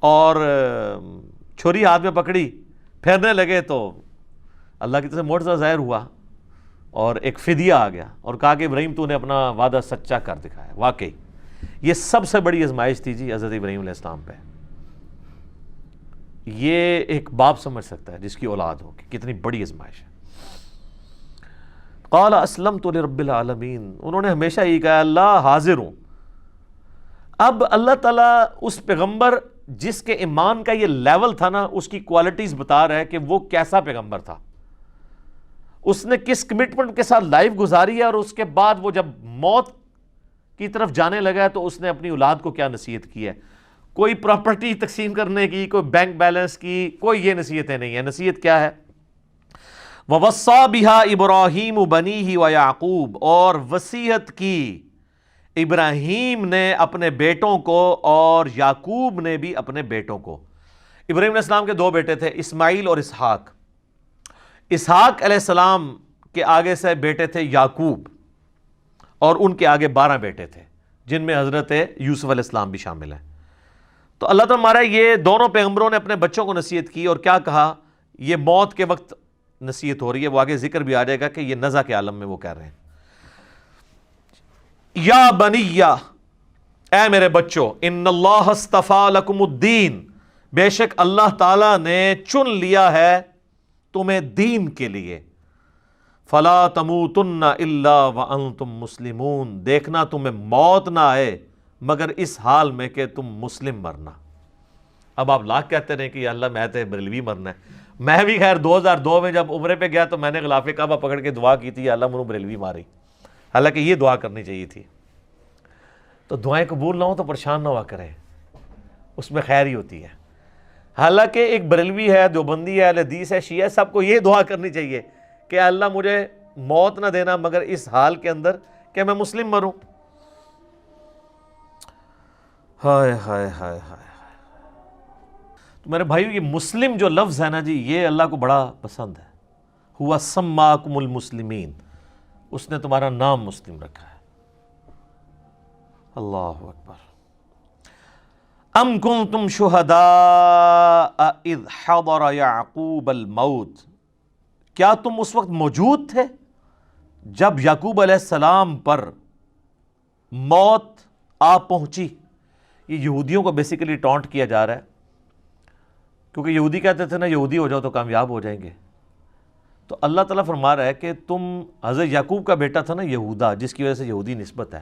A: اور چھری ہاتھ میں پکڑی، پھیرنے لگے تو اللہ کی طرف سے معجزہ ظاہر ہوا اور ایک فدیہ آ گیا، اور کہا کہ ابراہیم تو نے اپنا وعدہ سچا کر دکھایا۔ واقعی یہ سب سے بڑی آزمائش تھی جی حضرت ابراہیم علیہ السلام پہ۔ یہ ایک باپ سمجھ سکتا ہے جس کی اولاد ہو کہ کتنی بڑی آزمائش ہے۔ قال اسلمت لرب العالمین، انہوں نے ہمیشہ یہ کہا اللہ حاضر ہوں۔ اب اللہ تعالیٰ اس پیغمبر جس کے ایمان کا یہ لیول تھا نا، اس کی کوالٹیز بتا رہا ہے کہ وہ کیسا پیغمبر تھا، اس نے کس کمٹمنٹ کے ساتھ لائف گزاری ہے، اور اس کے بعد وہ جب موت کی طرف جانے لگا ہے تو اس نے اپنی اولاد کو کیا نصیحت کی ہے۔ کوئی پراپرٹی تقسیم کرنے کی، کوئی بینک بیلنس کی، کوئی یہ نصیحتیں نہیں ہیں۔ نصیحت کیا ہے؟ وَوَصَّى بِهَا إِبْرَاهِيمُ بَنِيهِ وَيَعْقُوبُ، اور وصیت کی ابراہیم نے اپنے بیٹوں کو اور یعقوب نے بھی اپنے بیٹوں کو. ابراہیم علیہ السلام کے دو بیٹے تھے، اسماعیل اور اسحاق. اسحاق علیہ السلام کے آگے سے بیٹے تھے یعقوب، اور ان کے آگے 12 بیٹے تھے جن میں حضرت یوسف علیہ السلام بھی شامل ہیں. تو اللہ تعالیٰ ہمارا یہ دونوں پیغمبروں نے اپنے بچوں کو نصیحت کی، اور کیا کہا؟ یہ موت کے وقت نصیحت ہو رہی ہے، وہ آگے ذکر بھی آ جائے گا کہ یہ نزع کے عالم میں وہ کہہ رہے ہیں. یا بنی، اے میرے بچوں، ان اللہ اصطفیٰ لکم الدین، بے شک اللہ تعالیٰ نے چن لیا ہے تمہیں دین کے لیے. فلا تموتن الا وانتم مسلمون، دیکھنا تمہیں موت نہ آئے مگر اس حال میں کہ تم مسلم مرنا. اب آپ لاکھ کہتے رہے کہ یا اللہ میں تو بریلوی مرنا ہے. میں بھی خیر 2002 میں جب عمرے پہ گیا تو میں نے غلاف کعبہ پکڑ کے دعا کی تھی، یا اللہ منو بریلوی ماری. حالانکہ یہ دعا کرنی چاہیے تھی. تو دعائیں قبول نہ ہوں تو پریشان نہ ہوا کریں، اس میں خیر ہی ہوتی ہے. حالانکہ ایک بریلوی ہے، دیوبندی ہے، اہل حدیث ہے، شیعہ ہے، سب کو یہ دعا کرنی چاہیے کہ اللہ مجھے موت نہ دینا مگر اس حال کے اندر کہ میں مسلم مروں. ہائے ہائے ہائے ہائے. تو میرے بھائیو، یہ مسلم جو لفظ ہے نا جی، یہ اللہ کو بڑا پسند ہے. ہوا سماکم المسلمین، اس نے تمہارا نام مسلم رکھا ہے. اللہ اکبر. ام کنتم شہداء اذ حضر یعقوب الموت، کیا تم اس وقت موجود تھے جب یعقوب علیہ السلام پر موت آ پہنچی؟ یہ یہودیوں کو بیسیکلی ٹونٹ کیا جا رہا ہے، کیونکہ یہودی کہتے تھے نا یہودی ہو جاؤ تو کامیاب ہو جائیں گے. تو اللہ تعالیٰ فرما رہا ہے کہ تم حضرت یعقوب کا بیٹا تھا نا یہودا، جس کی وجہ سے یہودی نسبت ہے،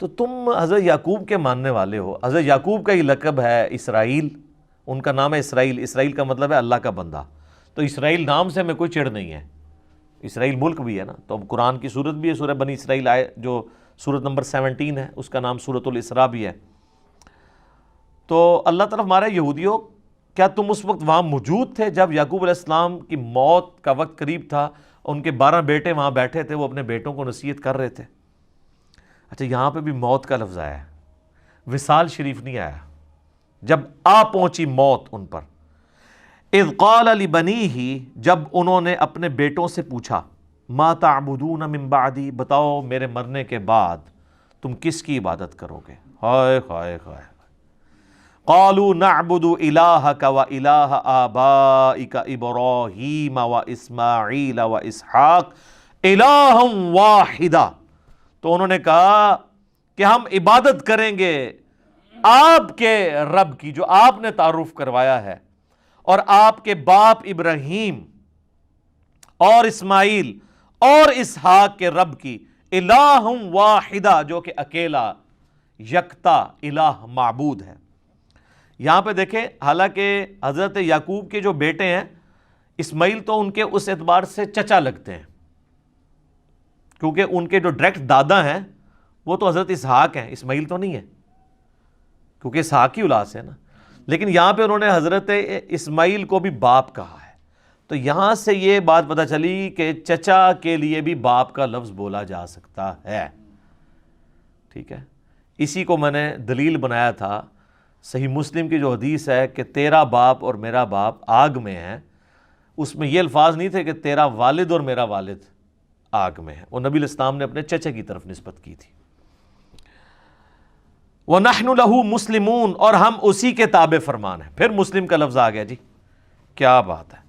A: تو تم حضرت یعقوب کے ماننے والے ہو. حضرت یعقوب کا یہ لقب ہے اسرائیل، ان کا نام ہے اسرائیل. اسرائیل کا مطلب ہے اللہ کا بندہ. تو اسرائیل نام سے ہمیں کوئی چڑ نہیں ہے، اسرائیل ملک بھی ہے نا. تو قرآن کی سورت بھی ہے، سورہ بنی اسرائیل آئے جو سورت نمبر 17 ہے، اس کا نام سورت الاسراء بھی ہے. تو اللہ تعالیٰ ہمارا یہودیوں، کیا تم اس وقت وہاں موجود تھے جب یعقوب علیہ السلام کی موت کا وقت قریب تھا؟ ان کے 12 بیٹے وہاں بیٹھے تھے، وہ اپنے بیٹوں کو نصیحت کر رہے تھے. اچھا، یہاں پہ بھی موت کا لفظ آیا ہے، وصال شریف نہیں آیا. جب آ پہنچی موت ان پر. اذ قال لبنیہ، جب انہوں نے اپنے بیٹوں سے پوچھا، ما تعبدون من بعدی، بتاؤ میرے مرنے کے بعد تم کس کی عبادت کرو گے؟ ہائے ہائے ہائے. قالوا نعبد الہک و الہ آبائک ابراہیم و اسماعیل و اسحاق الہا واحدا. تو انہوں نے کہا کہ ہم عبادت کریں گے آپ کے رب کی، جو آپ نے تعارف کروایا ہے، اور آپ کے باپ ابراہیم اور اسماعیل اور اسحاق کے رب کی، الہ واحدہ، جو کہ اکیلا یکتا الہ معبود ہے. یہاں پہ دیکھیں، حالانکہ حضرت یعقوب کے جو بیٹے ہیں، اسماعیل تو ان کے اس اعتبار سے چچا لگتے ہیں، کیونکہ ان کے جو ڈائریکٹ دادا ہیں وہ تو حضرت اسحاق ہیں، اسماعیل تو نہیں ہے، کیونکہ اسحاق کی اولاد سے نا. لیکن یہاں پہ انہوں نے حضرت اسماعیل کو بھی باپ کہا ہے. تو یہاں سے یہ بات پتہ چلی کہ چچا کے لیے بھی باپ کا لفظ بولا جا سکتا ہے. ٹھیک ہے، اسی کو میں نے دلیل بنایا تھا. صحیح مسلم کی جو حدیث ہے کہ تیرا باپ اور میرا باپ آگ میں ہے، اس میں یہ الفاظ نہیں تھے کہ تیرا والد اور میرا والد آگ میں ہے. وہ نبی علیہ السلام نے اپنے چچے کی طرف نسبت کی تھی. وَنَحْنُ لَهُ مُسْلِمُونَ، اور ہم اسی کے تابع فرمان ہیں. پھر مسلم کا لفظ آ گیا جی، کیا بات ہے.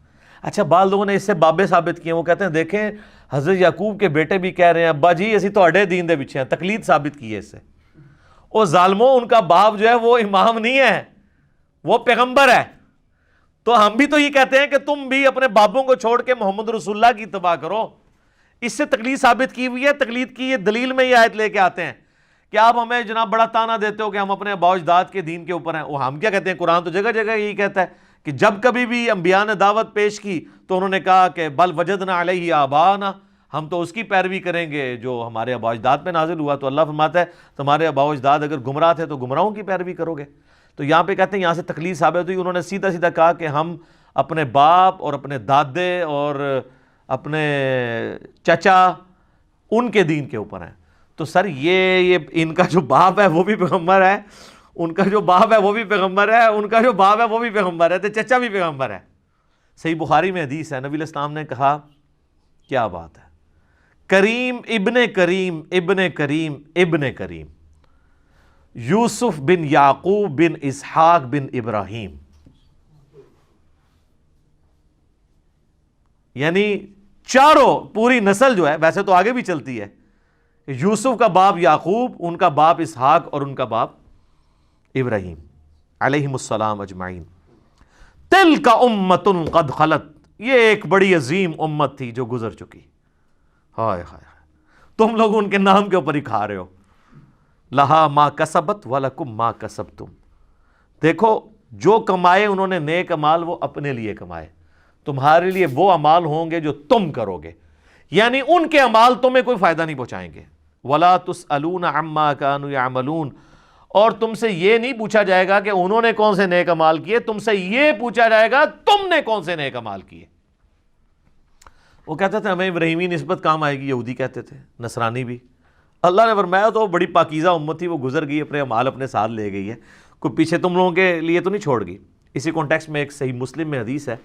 A: اچھا، بعض لوگوں نے اس سے بابے ثابت کیے. وہ کہتے ہیں دیکھیں حضرت یعقوب کے بیٹے بھی کہہ رہے ہیں ابا جی اسی تہاڈے دین دے پیچھے ہیں، تقلید ثابت کی ہے اس سے. او ظالموں، ان کا باپ جو ہے وہ امام نہیں ہے، وہ پیغمبر ہے. تو ہم بھی تو یہ کہتے ہیں کہ تم بھی اپنے باپوں کو چھوڑ کے محمد رسول اللہ کی اتباع کرو. اس سے تقلید ثابت کی ہوئی ہے. تقلید کی یہ دلیل میں یہ آیت لے کے آتے ہیں کہ آپ ہمیں جناب بڑا تانا دیتے ہو کہ ہم اپنے آباء و اجداد کے دین کے اوپر ہیں. وہ ہم کیا کہتے ہیں، قرآن تو جگہ جگہ یہی کہتا ہے کہ جب کبھی بھی انبیاء نے دعوت پیش کی تو انہوں نے کہا کہ بل وجدنا علیہ آباءنا، ہم تو اس کی پیروی کریں گے جو ہمارے آباء و اجداد پہ نازل ہوا. تو اللہ فرماتا ہے تمہارے آباء و اجداد اگر گمراہ تھے تو گمراہوں کی پیروی کرو گے. تو یہاں پہ کہتے ہیں یہاں سے تقلید ثابت ہوئی. انہوں نے سیدھا سیدھا کہا کہ ہم اپنے باپ اور اپنے دادے اور اپنے چچا ان کے دین کے اوپر ہیں. تو سر یہ ان کا جو باپ ہے وہ بھی پیغمبر ہے، ان کا جو باپ ہے وہ بھی پیغمبر ہے، ان کا جو باپ ہے وہ بھی پیغمبر ہے، تو چچا بھی پیغمبر ہے۔ صحیح بخاری میں حدیث ہے، نبی علیہ السلام نے کہا، کیا بات ہے، کریم ابن کریم ابن کریم ابن کریم، یوسف بن یعقوب بن اسحاق بن ابراہیم، یعنی چاروں پوری نسل جو ہے، ویسے تو آگے بھی چلتی ہے، یوسف کا باپ یعقوب، ان کا باپ اسحاق اور ان کا باپ ابراہیم علیہم السلام اجمعین۔ تلک امۃ قد خلت، یہ ایک بڑی عظیم امت تھی جو گزر چکی، ہائے ہائے، تم لوگ ان کے نام کے اوپر ہی کھا رہے ہو۔ لہا ما کسبت ولکم ما کسبتم، دیکھو جو کمائے انہوں نے نیک اعمال وہ اپنے لیے کمائے، تمہارے لیے وہ اعمال ہوں گے جو تم کرو گے، یعنی ان کے اعمال تمہیں کوئی فائدہ نہیں پہنچائیں گے۔ ولا تسألون عما كانوا يعملون، اور تم سے یہ نہیں پوچھا جائے گا کہ انہوں نے کون سے نیک اعمال کیے، تم سے یہ پوچھا جائے گا تم نے کون سے نیک اعمال کیے۔ وہ کہتے تھے ہمیں ابراہیمی نسبت کام آئے گی، یہودی کہتے تھے، نصرانی بھی۔ اللہ نے فرمایا تو بڑی پاکیزہ امت تھی، وہ گزر گئی، اپنے اعمال اپنے ساتھ لے گئی ہے، کوئی پیچھے تم لوگوں کے لیے تو نہیں چھوڑ گئی۔ اسی کانٹیکسٹ میں ایک صحیح مسلم میں حدیث ہے،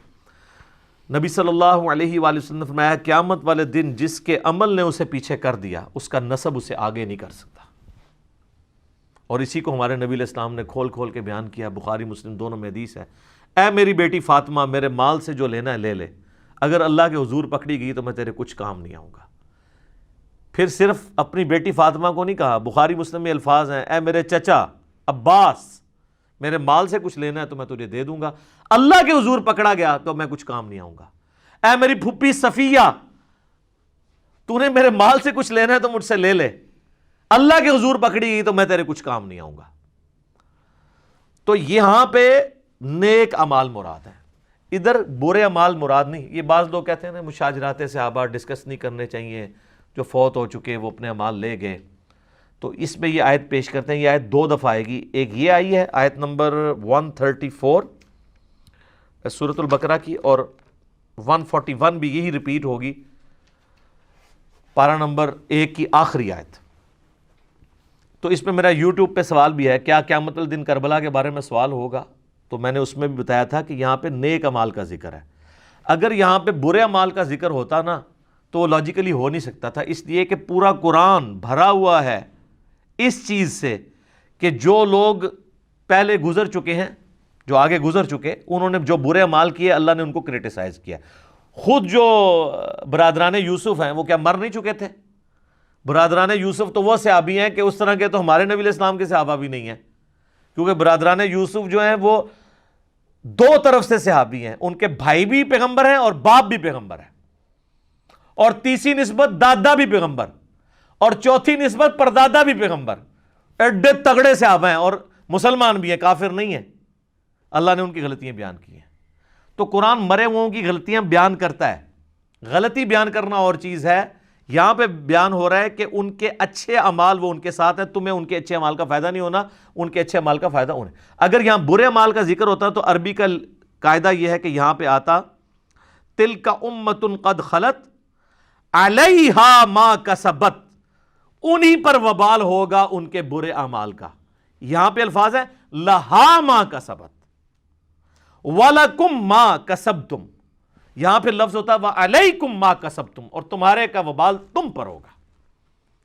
A: نبی صلی اللہ علیہ وآلہ وسلم نے فرمایا قیامت والے دن جس کے عمل نے اسے پیچھے کر دیا اس کا نسب اسے آگے نہیں کر سکتا۔ اور اسی کو ہمارے نبی علیہ السلام نے کھول کھول کے بیان کیا، بخاری مسلم دونوں میں حدیث ہے، اے میری بیٹی فاطمہ، میرے مال سے جو لینا ہے لے لے، اگر اللہ کے حضور پکڑی گئی تو میں تیرے کچھ کام نہیں آؤں گا۔ پھر صرف اپنی بیٹی فاطمہ کو نہیں کہا، بخاری مسلم میں الفاظ ہیں، اے میرے چچا عباس، میرے مال سے کچھ لینا ہے تو میں تجھے دے دوں گا، اللہ کے حضور پکڑا گیا تو میں کچھ کام نہیں آؤں گا۔ اے میری پھپھی صفیہ، تو نے میرے مال سے کچھ لینا ہے تو مجھ سے لے لے، اللہ کے حضور پکڑی گئی تو میں تیرے کچھ کام نہیں آؤں گا۔ تو یہاں پہ نیک اعمال مراد ہیں، ادھر برے اعمال مراد نہیں۔ یہ بعض لوگ کہتے ہیں نا مشاجرات صحابہ ڈسکس نہیں کرنے چاہیے، جو فوت ہو چکے وہ اپنے اعمال لے گئے، تو اس میں یہ آیت پیش کرتے ہیں۔ یہ آیت دو دفعہ آئے گی، ایک یہ آئی ہے آیت نمبر 134 سورۃ البقرہ کی، اور 141 بھی یہی ریپیٹ ہوگی، پارہ نمبر 1 کی آخری آیت۔ تو اس میں میرا یوٹیوب پہ سوال بھی ہے، کیا قیامت الدن کربلا کے بارے میں سوال ہوگا؟ تو میں نے اس میں بھی بتایا تھا کہ یہاں پہ نیک اعمال کا ذکر ہے، اگر یہاں پہ برے اعمال کا ذکر ہوتا نا تو وہ لاجیکلی ہو نہیں سکتا تھا، اس لیے کہ پورا قرآن بھرا ہوا ہے اس چیز سے کہ جو لوگ پہلے گزر چکے ہیں، جو آگے گزر چکے، انہوں نے جو برے اعمال کیے اللہ نے ان کو کرٹیسائز کیا۔ خود جو برادران یوسف ہیں وہ کیا مر نہیں چکے تھے؟ برادران یوسف تو وہ صحابی ہیں کہ اس طرح کے تو ہمارے نبی علیہ السلام کے صحابہ بھی نہیں ہیں، کیونکہ برادران یوسف جو ہیں وہ دو طرف سے صحابی ہیں، ان کے بھائی بھی پیغمبر ہیں اور باپ بھی پیغمبر ہیں، اور تیسری نسبت دادا بھی پیغمبر، اور چوتھی نسبت پردادا بھی پیغمبر، ایڈے تگڑے صحابہ ہیں، اور مسلمان بھی ہیں، کافر نہیں ہیں۔ اللہ نے ان کی غلطیاں بیان کی ہیں۔ تو قرآن مرے ہوئوں کی غلطیاں بیان کرتا ہے، غلطی بیان کرنا اور چیز ہے، یہاں پہ بیان ہو رہا ہے کہ ان کے اچھے اعمال وہ ان کے ساتھ ہیں، تمہیں ان کے اچھے اعمال کا فائدہ نہیں ہونا، ان کے اچھے اعمال کا فائدہ انہیں۔ اگر یہاں برے اعمال کا ذکر ہوتا تو عربی کا قاعدہ یہ ہے کہ یہاں پہ آتا تلک امۃ قد خلت علیہا ما کسبت، انہی پر وبال ہوگا ان کے برے اعمال کا۔ یہاں پہ الفاظ ہے لہا ما کسبت وَلَكُمْ مَا كَسَبْتُمْ، یہاں پہ لفظ ہوتا ہے وَعَلَيْكُمْ مَا كَسَبْتُمْ، اور تمہارے کا وبال تم پر ہوگا۔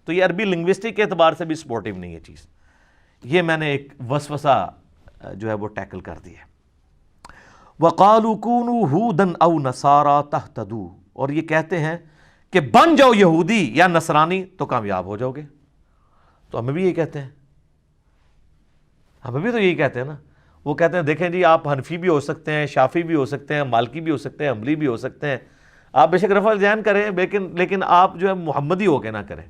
A: تو یہ عربی لنگوسٹک کے اعتبار سے بھی سپورٹیو نہیں ہے چیز۔ یہ میں نے ایک وسوسہ جو ہے وہ ٹیکل کر دیا۔ وَقَالُوا كُونُوا هُودًا أَوْ نَصَارَىٰ تَهْتَدُوا، اور یہ کہتے ہیں کہ بن جاؤ یہودی یا نصرانی تو کامیاب ہو جاؤ گے۔ تو ہمیں بھی یہی کہتے ہیں، ہمیں بھی تو یہی کہتے ہیں نا۔ وہ کہتے ہیں دیکھیں جی آپ حنفی بھی ہو سکتے ہیں، شافی بھی ہو سکتے ہیں، مالکی بھی ہو سکتے ہیں، حنبلی بھی ہو سکتے ہیں، آپ بے شک رفع الذہن کریں، لیکن آپ جو ہے محمدی ہو کے نہ کریں۔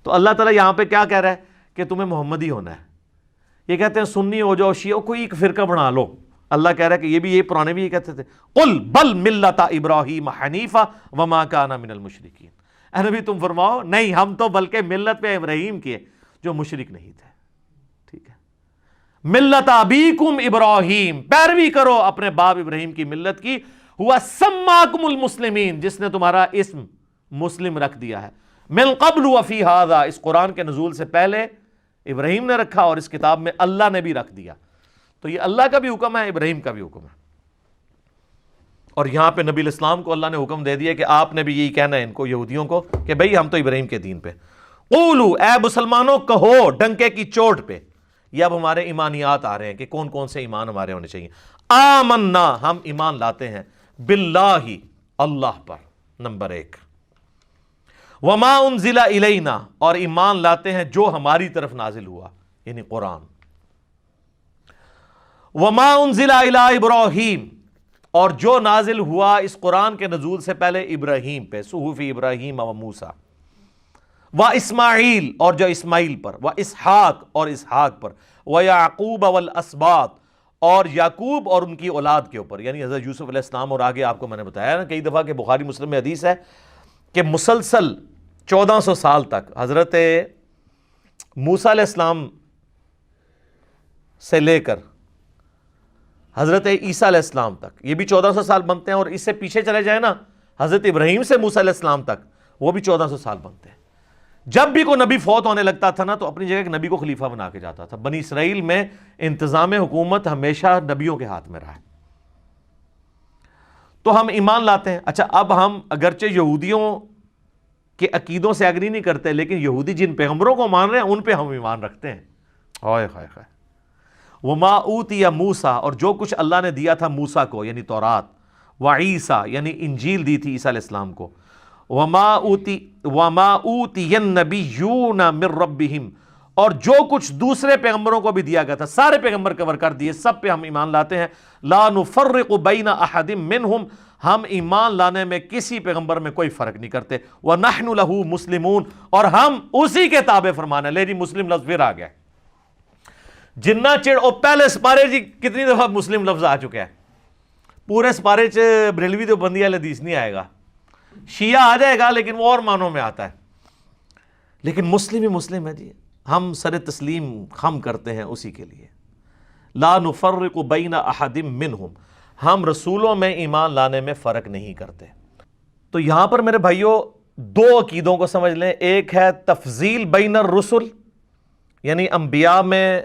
A: تو اللہ تعالیٰ یہاں پہ کیا کہہ رہا ہے کہ تمہیں محمدی ہونا ہے۔ یہ کہتے ہیں سنی ہو جاؤ، شیعہ، کوئی ایک فرقہ بنا لو۔ اللہ کہہ رہا ہے کہ یہ بھی، یہ پرانے بھی یہ کہتے تھے، قل بل ملۃ ابراہیم حنیفا وما کان من المشرکین، اے نبی تم فرماؤ نہیں، ہم تو بلکہ ملت پہ ابراہیم کے جو مشرک نہیں تھے۔ ٹھیک ہے، ملت ابیکم ابراہیم، پیروی کرو اپنے باپ ابراہیم کی ملت کی، ہوا سماکم المسلمین، جس نے تمہارا اسم مسلم رکھ دیا ہے۔ من قبل وفی ھذا، اس قرآن کے نزول سے پہلے ابراہیم نے رکھا اور اس کتاب میں اللہ نے بھی رکھ دیا۔ تو یہ اللہ کا بھی حکم ہے، ابراہیم کا بھی حکم ہے۔ اور یہاں پہ نبی الاسلام کو اللہ نے حکم دے دیا کہ آپ نے بھی یہی کہنا ہے ان کو، یہودیوں کو، کہ بھئی ہم تو ابراہیم کے دین پہ۔ قولو، اے مسلمانوں کہو ڈنکے کی چوٹ پہ، یہ اب ہمارے ایمانیات آ رہے ہیں کہ کون کون سے ایمان ہمارے ہونے چاہیے۔ آمنا، ہم ایمان لاتے ہیں، باللہ، اللہ پر، نمبر 1، وما انزل الینا، اور ایمان لاتے ہیں جو ہماری طرف نازل ہوا، یعنی قرآن، وما انزل الی ابراہیم، اور جو نازل ہوا اس قرآن کے نزول سے پہلے ابراہیم پہ، صحف ابراہیم و موسیٰ، و اسماعیل، اور جو اسماعیل پر، و اسحاق، اور اسحاق پر، و یعقوب والاسباط، اور یعقوب اور ان کی اولاد کے اوپر، یعنی حضرت یوسف علیہ السلام۔ اور آگے آپ کو میں نے بتایا نا کئی دفعہ کہ بخاری مسلم میں حدیث ہے کہ مسلسل 1400 سال تک حضرت موسیٰ علیہ السلام سے لے کر حضرت عیسیٰ علیہ السلام تک، یہ بھی 1400 سال بنتے ہیں، اور اس سے پیچھے چلے جائیں نا حضرت ابراہیم سے موسیٰ علیہ السلام تک، وہ بھی 1400 سال بنتے ہیں۔ جب بھی کوئی نبی فوت ہونے لگتا تھا نا تو اپنی جگہ ایک نبی کو خلیفہ بنا کے جاتا تھا۔ بنی اسرائیل میں انتظام حکومت ہمیشہ نبیوں کے ہاتھ میں رہا ہے۔ تو ہم ایمان لاتے ہیں۔ اچھا، اب ہم اگرچہ یہودیوں کے عقیدوں سے اگری نہیں کرتے، لیکن یہودی جن پیغمبروں کو مان رہے ہیں ان پہ ہم ایمان رکھتے ہیں۔ ہائے ہائے ہائے۔ وما اوتی موسیٰ، اور جو کچھ اللہ نے دیا تھا موسیٰ کو، یعنی تورات، وعیسیٰ، یعنی انجیل دی تھی عیسیٰ علیہ السلام کو، وما اوتی النبیون من ربہم، اور جو کچھ دوسرے پیغمبروں کو بھی دیا گیا تھا، سارے پیغمبر کور کر دیے، سب پہ ہم ایمان لاتے ہیں۔ لا نفرق بین احد منہم، ہم ایمان لانے میں کسی پیغمبر میں کوئی فرق نہیں کرتے۔ وَنَحْنُ لَهُ مُسْلِمُونَ، اور ہم اسی کے تابع فرمانا۔ لے جی مسلم لفظ پھر آ گیا، جنہ چڑ او پہلے سپارے جی کتنی دفعہ مسلم لفظ آ چکا ہے، پورے سپارے چ بریلوی تو بندی والے حدیث نہیں آئے گا، شیعہ آ جائے گا لیکن وہ اور معنوں میں آتا ہے، لیکن مسلم ہی مسلم ہے جی، ہم سر تسلیم خم کرتے ہیں اسی کے لیے۔ لا نفرق بین احد منہم، ہم رسولوں میں ایمان لانے میں فرق نہیں کرتے۔ تو یہاں پر میرے بھائیوں دو عقیدوں کو سمجھ لیں، ایک ہے تفضیل بین الرسل، یعنی انبیاء میں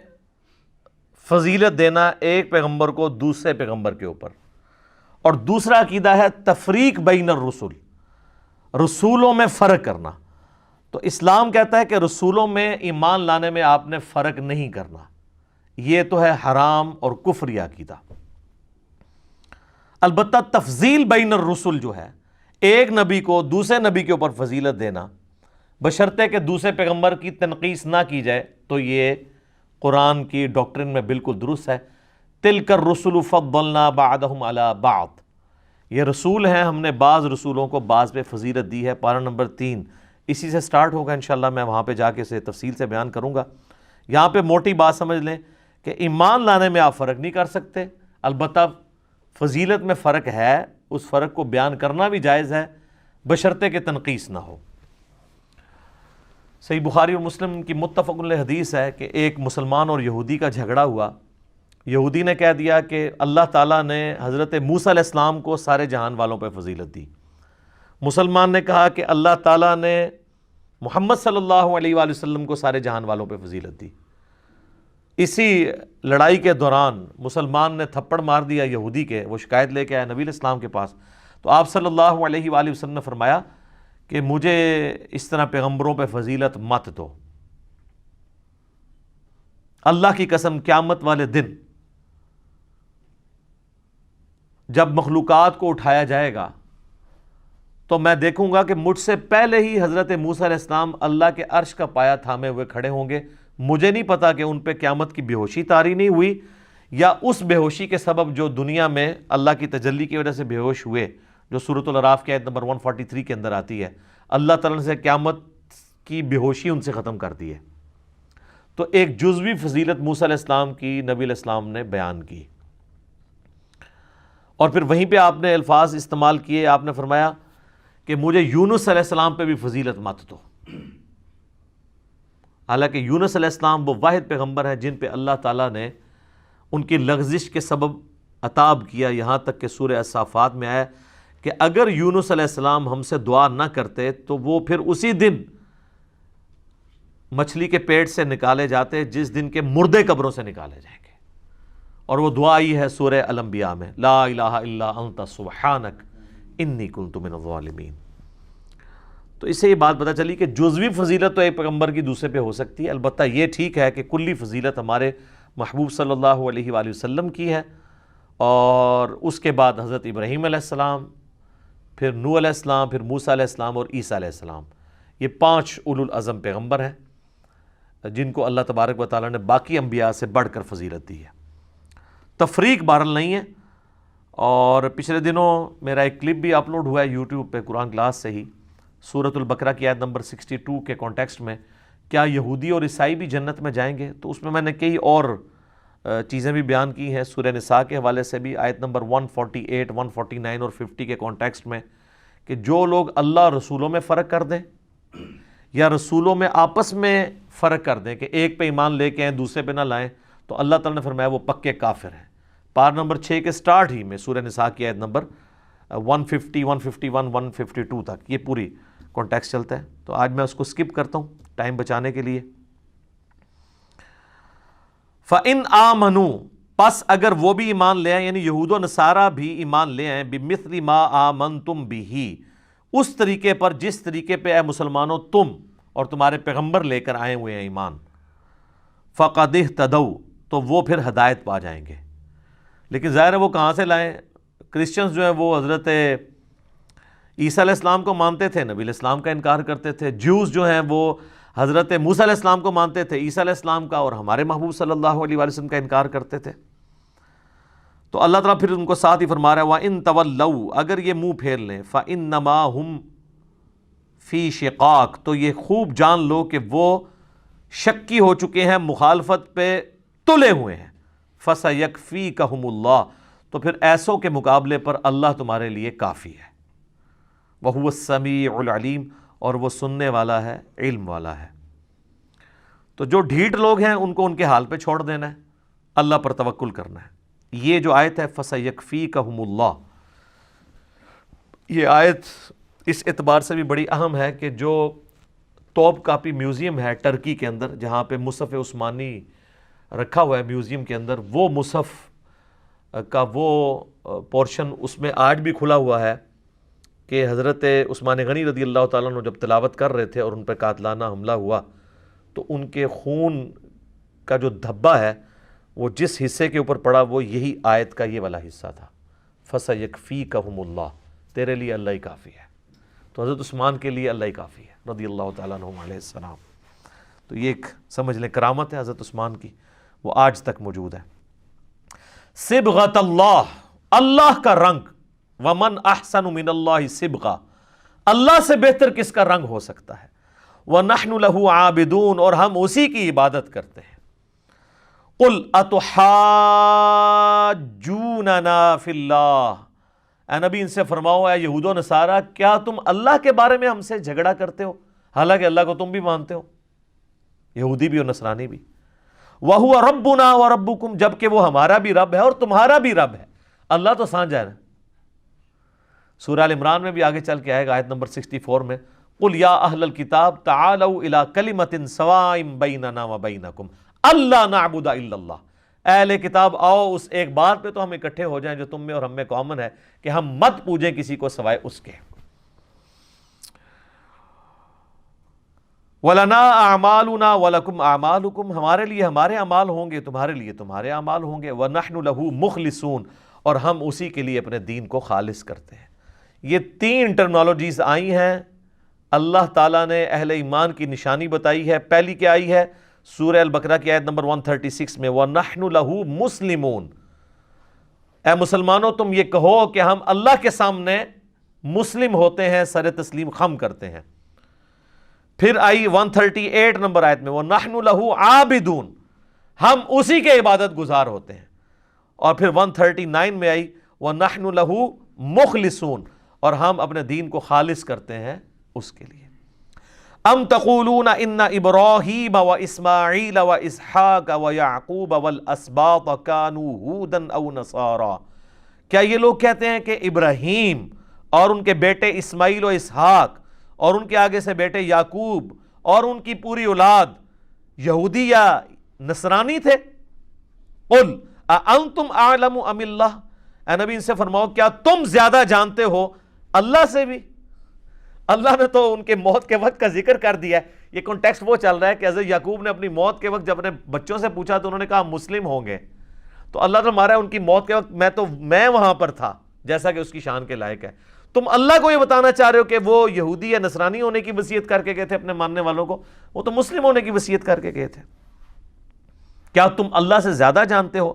A: فضیلت دینا ایک پیغمبر کو دوسرے پیغمبر کے اوپر، اور دوسرا عقیدہ ہے تفریق بین الرسل، رسولوں میں فرق کرنا۔ تو اسلام کہتا ہے کہ رسولوں میں ایمان لانے میں آپ نے فرق نہیں کرنا، یہ تو ہے حرام اور کفری عقیدہ۔ البتہ تفضیل بین الرسل جو ہے، ایک نبی کو دوسرے نبی کے اوپر فضیلت دینا بشرطے کہ دوسرے پیغمبر کی تنقیص نہ کی جائے، تو یہ قرآن کی ڈاکٹرن میں بالکل درست ہے۔ تلک الرسل فضلنا بعضهم علی بعض، یہ رسول ہیں، ہم نے بعض رسولوں کو بعض پہ فضیلت دی ہے۔ پارہ نمبر 3 اسی سے سٹارٹ ہوگا انشاءاللہ، میں وہاں پہ جا کے اسے تفصیل سے بیان کروں گا۔ یہاں پہ موٹی بات سمجھ لیں کہ ایمان لانے میں آپ فرق نہیں کر سکتے، البتہ فضیلت میں فرق ہے، اس فرق کو بیان کرنا بھی جائز ہے بشرطے کہ تنقیص نہ ہو۔ صحیح بخاری اور مسلم کی متفق علیہ حدیث ہے کہ ایک مسلمان اور یہودی کا جھگڑا ہوا۔ یہودی نے کہہ دیا کہ اللہ تعالیٰ نے حضرت موسیٰ علیہ السلام کو سارے جہان والوں پہ فضیلت دی۔ مسلمان نے کہا کہ اللہ تعالیٰ نے محمد صلی اللہ علیہ وآلہ وسلم کو سارے جہان والوں پہ فضیلت دی۔ اسی لڑائی کے دوران مسلمان نے تھپڑ مار دیا یہودی کے، وہ شکایت لے کے آیا نبی علیہ السلام کے پاس، تو آپ صلی اللہ علیہ وآلہ وسلم نے فرمایا کہ مجھے اس طرح پیغمبروں پہ فضیلت مت دو، اللہ کی قسم قیامت والے دن جب مخلوقات کو اٹھایا جائے گا تو میں دیکھوں گا کہ مجھ سے پہلے ہی حضرت موسیٰ علیہ السلام اللہ کے عرش کا پایہ تھامے ہوئے کھڑے ہوں گے۔ مجھے نہیں پتا کہ ان پہ قیامت کی بے ہوشی طاری نہیں ہوئی، یا اس بے ہوشی کے سبب جو دنیا میں اللہ کی تجلی کی وجہ سے بے ہوش ہوئے، جو سورۃ الاعراف کی آیت نمبر 143 کے اندر آتی ہے، اللہ تعالیٰ نے قیامت کی بے ہوشی ان سے ختم کر دی ہے۔ تو ایک جزوی فضیلت موسیٰ علیہ السلام کی نبی علیہ السلام نے بیان کی، اور پھر وہیں پہ آپ نے الفاظ استعمال کیے، آپ نے فرمایا کہ مجھے یونس علیہ السلام پہ بھی فضیلت مت دو۔ حالانکہ یونس علیہ السلام وہ واحد پیغمبر ہیں جن پہ اللہ تعالیٰ نے ان کی لغزش کے سبب عطاب کیا، یہاں تک کہ سورہ الصافات میں آیا کہ اگر یونس علیہ السلام ہم سے دعا نہ کرتے تو وہ پھر اسی دن مچھلی کے پیٹ سے نکالے جاتے جس دن کے مردے قبروں سے نکالے جائیں گے. اور وہ دعا آئی ہے سورہ الانبیاء میں، لا الہ الا انت سبحانک انی کنت من الظالمین. تو اس سے یہ بات پتہ چلی کہ جزوی فضیلت تو ایک پیغمبر کی دوسرے پہ ہو سکتی ہے، البتہ یہ ٹھیک ہے کہ کلی فضیلت ہمارے محبوب صلی اللہ علیہ وآلہ وسلم کی ہے. اور اس کے بعد حضرت ابراہیم علیہ السلام، پھر نوح علیہ السلام، پھر موسیٰ علیہ السلام اور عیسیٰ علیہ السلام، یہ 5 اولو العزم پیغمبر ہیں جن کو اللہ تبارک و تعالیٰ نے باقی انبیاء سے بڑھ کر فضیلت دی ہے. تفریق بہرحال نہیں ہے. اور پچھلے دنوں میرا ایک کلپ بھی اپلوڈ ہوا ہے یوٹیوب پہ قرآن کلاس سے ہی، سورۃ البقرہ کی آیت نمبر 62 کے کانٹیکسٹ میں، کیا یہودی اور عیسائی بھی جنت میں جائیں گے؟ تو اس میں نے کئی اور چیزیں بھی بیان کی ہیں سورہ نساء کے حوالے سے بھی، آیت نمبر 148، 149 اور 50 کے کانٹیکسٹ میں، کہ جو لوگ اللہ رسولوں میں فرق کر دیں یا رسولوں میں آپس میں فرق کر دیں کہ ایک پہ ایمان لے کے آئیں دوسرے پہ نہ لائیں، تو اللہ تعالیٰ نے فرمایا وہ پکے کافر ہیں. پار نمبر 6 کے سٹارٹ ہی میں سورہ نساء کی آیت نمبر 150، 151، 152 تک یہ پوری کانٹیکسٹ چلتا ہے. تو آج میں اس کو سکپ کرتا ہوں ٹائم بچانے کے لیے. فَإِنْ آمَنُوا، پس اگر وہ بھی ایمان لے آئیں، یعنی یہود و نصارہ بھی ایمان لے آئیں، بِمِثْلِ مَا آمَنْتُمْ بِهِ، اس طریقے پر جس طریقے پہ اے مسلمانوں تم اور تمہارے پیغمبر لے کر آئے ہوئے ہیں ایمان، فَقَدِ اهْتَدَوْا، تو وہ پھر ہدایت پا جائیں گے. لیکن ظاہر ہے وہ کہاں سے لائیں؟ کرسچنز جو ہیں وہ حضرت عیسیٰ علیہ السلام کو مانتے تھے، نبی علیہ السلام کا انکار کرتے تھے. جیوز جو ہیں وہ حضرت موسیٰ علیہ السلام کو مانتے تھے، عیسیٰ علیہ السلام کا اور ہمارے محبوب صلی اللہ علیہ وآلہ وسلم کا انکار کرتے تھے. تو اللہ تعالیٰ پھر ان کو ساتھ ہی فرما رہا ہے وَإِن تَوَلَّوْا، اگر یہ منہ پھیر لیں، فَإِنَّمَا هُمْ فِي شِقَاقٍ، تو یہ خوب جان لو کہ وہ شکی ہو چکے ہیں، مخالفت پہ تلے ہوئے ہیں. فَسَيَكْفِيكَهُمُ اللَّهُ، تو پھر ایسوں کے مقابلے پر اللہ تمہارے لیے کافی ہے. وَهُوَ السَّمِيعُ الْعَلِيمُ، اور وہ سننے والا ہے، علم والا ہے. تو جو ڈھیٹ لوگ ہیں ان کو ان کے حال پہ چھوڑ دینا ہے، اللہ پر توکل کرنا ہے. یہ جو آیت ہے فَسَيَكْفِيكَهُمُ اللَّهُ، یہ آیت اس اعتبار سے بھی بڑی اہم ہے کہ جو توپ کاپی میوزیم ہے ٹرکی کے اندر، جہاں پہ مصحف عثمانی رکھا ہوا ہے میوزیم کے اندر، وہ مصحف کا وہ پورشن اس میں آج بھی کھلا ہوا ہے کہ حضرت عثمان غنی رضی اللہ تعالیٰ عنہ جب تلاوت کر رہے تھے اور ان پہ قاتلانہ حملہ ہوا تو ان کے خون کا جو دھبا ہے وہ جس حصے کے اوپر پڑا وہ یہی آیت کا یہ والا حصہ تھا، فَسَيَكْفِيكَهُمُ اللَّهُ، تیرے لیے اللہ ہی کافی ہے. تو حضرت عثمان کے لیے اللہ ہی کافی ہے رضی اللہ تعالیٰ عنہ علیہ السلام. تو یہ ایک سمجھ لیں کرامت ہے حضرت عثمان کی، وہ آج تک موجود ہے. صبغۃ اللہ، اللہ کا رنگ، ومن احسن من اللہ صبغہ، اللہ سے بہتر کس کا رنگ ہو سکتا ہے. وَنَحْنُ لَهُ عَابِدُونَ، اور ہم اسی کی عبادت کرتے ہیں. قُلْ أَتُحَاجُّونَنَا فِي اللَّهِ، اے نبی ان سے فرماؤ اے یہود و نصارہ، کیا تم اللہ کے بارے میں ہم سے جھگڑا کرتے ہو حالانکہ اللہ کو تم بھی مانتے ہو، یہودی بھی اور نصرانی بھی. وَهُوَ رَبُّنَا وَرَبُّكُمْ، جبکہ وہ ہمارا بھی رب ہے اور تمہارا بھی رب ہے. اللہ تو سانجھا ہے. سورہ ال عمران میں بھی آگے چل کے آئے گا آیت نمبر 64 میں، قُلْ يَا أَهْلَ الْكِتَابِ تَعَالَوْا إِلَىٰ كَلِمَةٍ سَوَاءٍ بَيْنَنَا وَبَيْنَكُمْ أَلَّا نَعْبُدَ إِلَّا اللَّهَ. اہل کتاب آؤ اس ایک بات پہ تو ہم اکٹھے ہو جائیں جو تم میں اور ہم میں کامن ہے کہ ہم مت پوجیں کسی کو سوائے اس کے. وَلَنَا أَعْمَالُنَا وَلَكُمْ أَعْمَالُكُمْ، ہمارے لیے ہمارے اعمال ہوں گے، تمہارے لیے تمہارے اعمال ہوں گے. وَنَحْنُ لَهُ مُخْلِصُونَ، اور ہم اسی کے لیے اپنے دین کو خالص کرتے ہیں. یہ 3 ٹرمنالوجیز آئی ہیں، اللہ تعالیٰ نے اہل ایمان کی نشانی بتائی ہے. پہلی کیا آئی ہے؟ سورہ البقرہ کی آیت نمبر 136 میں، وَنَحْنُ لَهُ مُسْلِمُونَ، اے مسلمانوں تم یہ کہو کہ ہم اللہ کے سامنے مسلم ہوتے ہیں، سر تسلیم خم کرتے ہیں. پھر آئی 138 نمبر آیت میں، وَنَحْنُ لَهُ عَابِدُونَ، ہم اسی کے عبادت گزار ہوتے ہیں. اور پھر 139 میں آئی وَنَحْنُ لَهُ مُخْلِصُونَ، اور ہم اپنے دین کو خالص کرتے ہیں اس کے لیے. ام تقولون ان ابراہیم واسماعیل واسحاق ویعقوب والاسباط كانوا هودا او نصارا، کیا یہ لوگ کہتے ہیں کہ ابراہیم اور ان کے بیٹے اسماعیل و اسحاق اور ان کے آگے سے بیٹے یعقوب اور ان کی پوری اولاد یہودی یا نصرانی تھے؟ قل اانتم اعلم ام اللہ، اے نبی ان سے فرماؤ کیا تم زیادہ جانتے ہو اللہ سے بھی؟ اللہ نے تو ان کے موت کے وقت کا ذکر کر دیا ہے۔ یہ کنٹیکسٹ وہ چل رہا ہے کہ حضرت یعقوب نے اپنی موت کے وقت جب اپنے بچوں سے پوچھا تو انہوں نے کہا مسلم ہوں گے، تو اللہ نے مارا ان کی موت کے وقت میں وہاں پر تھا، جیسا کہ اس کی شان کے لائق ہے۔ تم اللہ کو یہ بتانا چاہ رہے ہو کہ وہ یہودی یا نصرانی ہونے کی وصیت کر کے گئے تھے اپنے ماننے والوں کو، وہ تو مسلم ہونے کی وصیت کر کے گئے تھے۔ کیا تم اللہ سے زیادہ جانتے ہو؟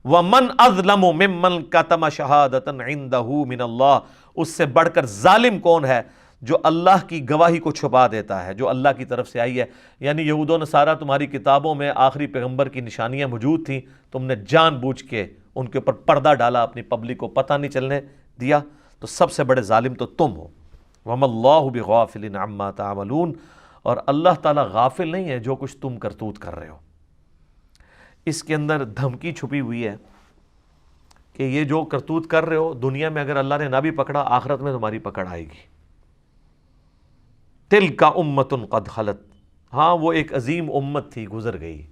A: وَمَنْ أَظْلَمُ مِمَّنْ كَتَمَ شَهَادَةً عِنْدَهُ مِنَ اللَّهِ، اس سے بڑھ کر ظالم کون ہے جو اللہ کی گواہی کو چھپا دیتا ہے جو اللہ کی طرف سے آئی ہے۔ یعنی یہود و نصارہ تمہاری کتابوں میں آخری پیغمبر کی نشانیاں موجود تھیں، تم نے جان بوجھ کے ان کے اوپر پردہ ڈالا، اپنی پبلک کو پتہ نہیں چلنے دیا، تو سب سے بڑے ظالم تو تم ہو۔ وَمَا اللَّهُ بِغَافِلٍ عَمَّا تَعْمَلُونَ، اور اللہ تعالیٰ غافل نہیں ہے جو کچھ تم کرتوت کر رہے ہو۔ اس کے اندر دھمکی چھپی ہوئی ہے کہ یہ جو کرتوت کر رہے ہو دنیا میں اگر اللہ نے نہ بھی پکڑا، آخرت میں تمہاری پکڑ آئے گی۔ تِلْکَ أُمَّةٌ قَدْ خَلَتْ، ہاں وہ ایک عظیم امت تھی گزر گئی،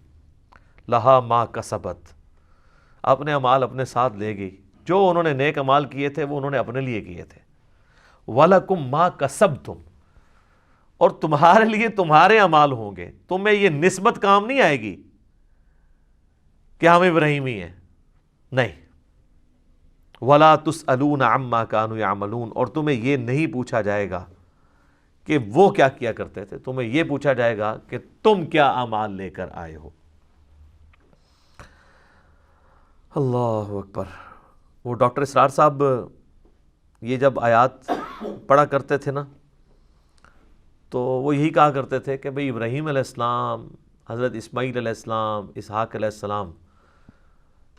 A: لہا ما کسبت، اپنے اعمال اپنے ساتھ لے گئی، جو انہوں نے نیک اعمال کیے تھے وہ انہوں نے اپنے لیے کیے تھے۔ وَلَكُمْ مَا كَسَبْتُمْ، اور تمہارے لیے تمہارے اعمال ہوں گے، تمہیں یہ نسبت کام نہیں آئے گی کہ ہم ابراہیمی ہیں، نہیں۔ وَلَا تُسْأَلُونَ عَمَّا كَانُوا يَعْمَلُونَ، اور تمہیں یہ نہیں پوچھا جائے گا کہ وہ کیا کیا کرتے تھے، تمہیں یہ پوچھا جائے گا کہ تم کیا اعمال لے کر آئے ہو۔ اللہ اکبر۔ وہ ڈاکٹر اسرار صاحب یہ جب آیات پڑھا کرتے تھے نا تو وہ یہی کہا کرتے تھے کہ بھئی ابراہیم علیہ السلام، حضرت اسماعیل علیہ السلام، اسحاق علیہ السلام،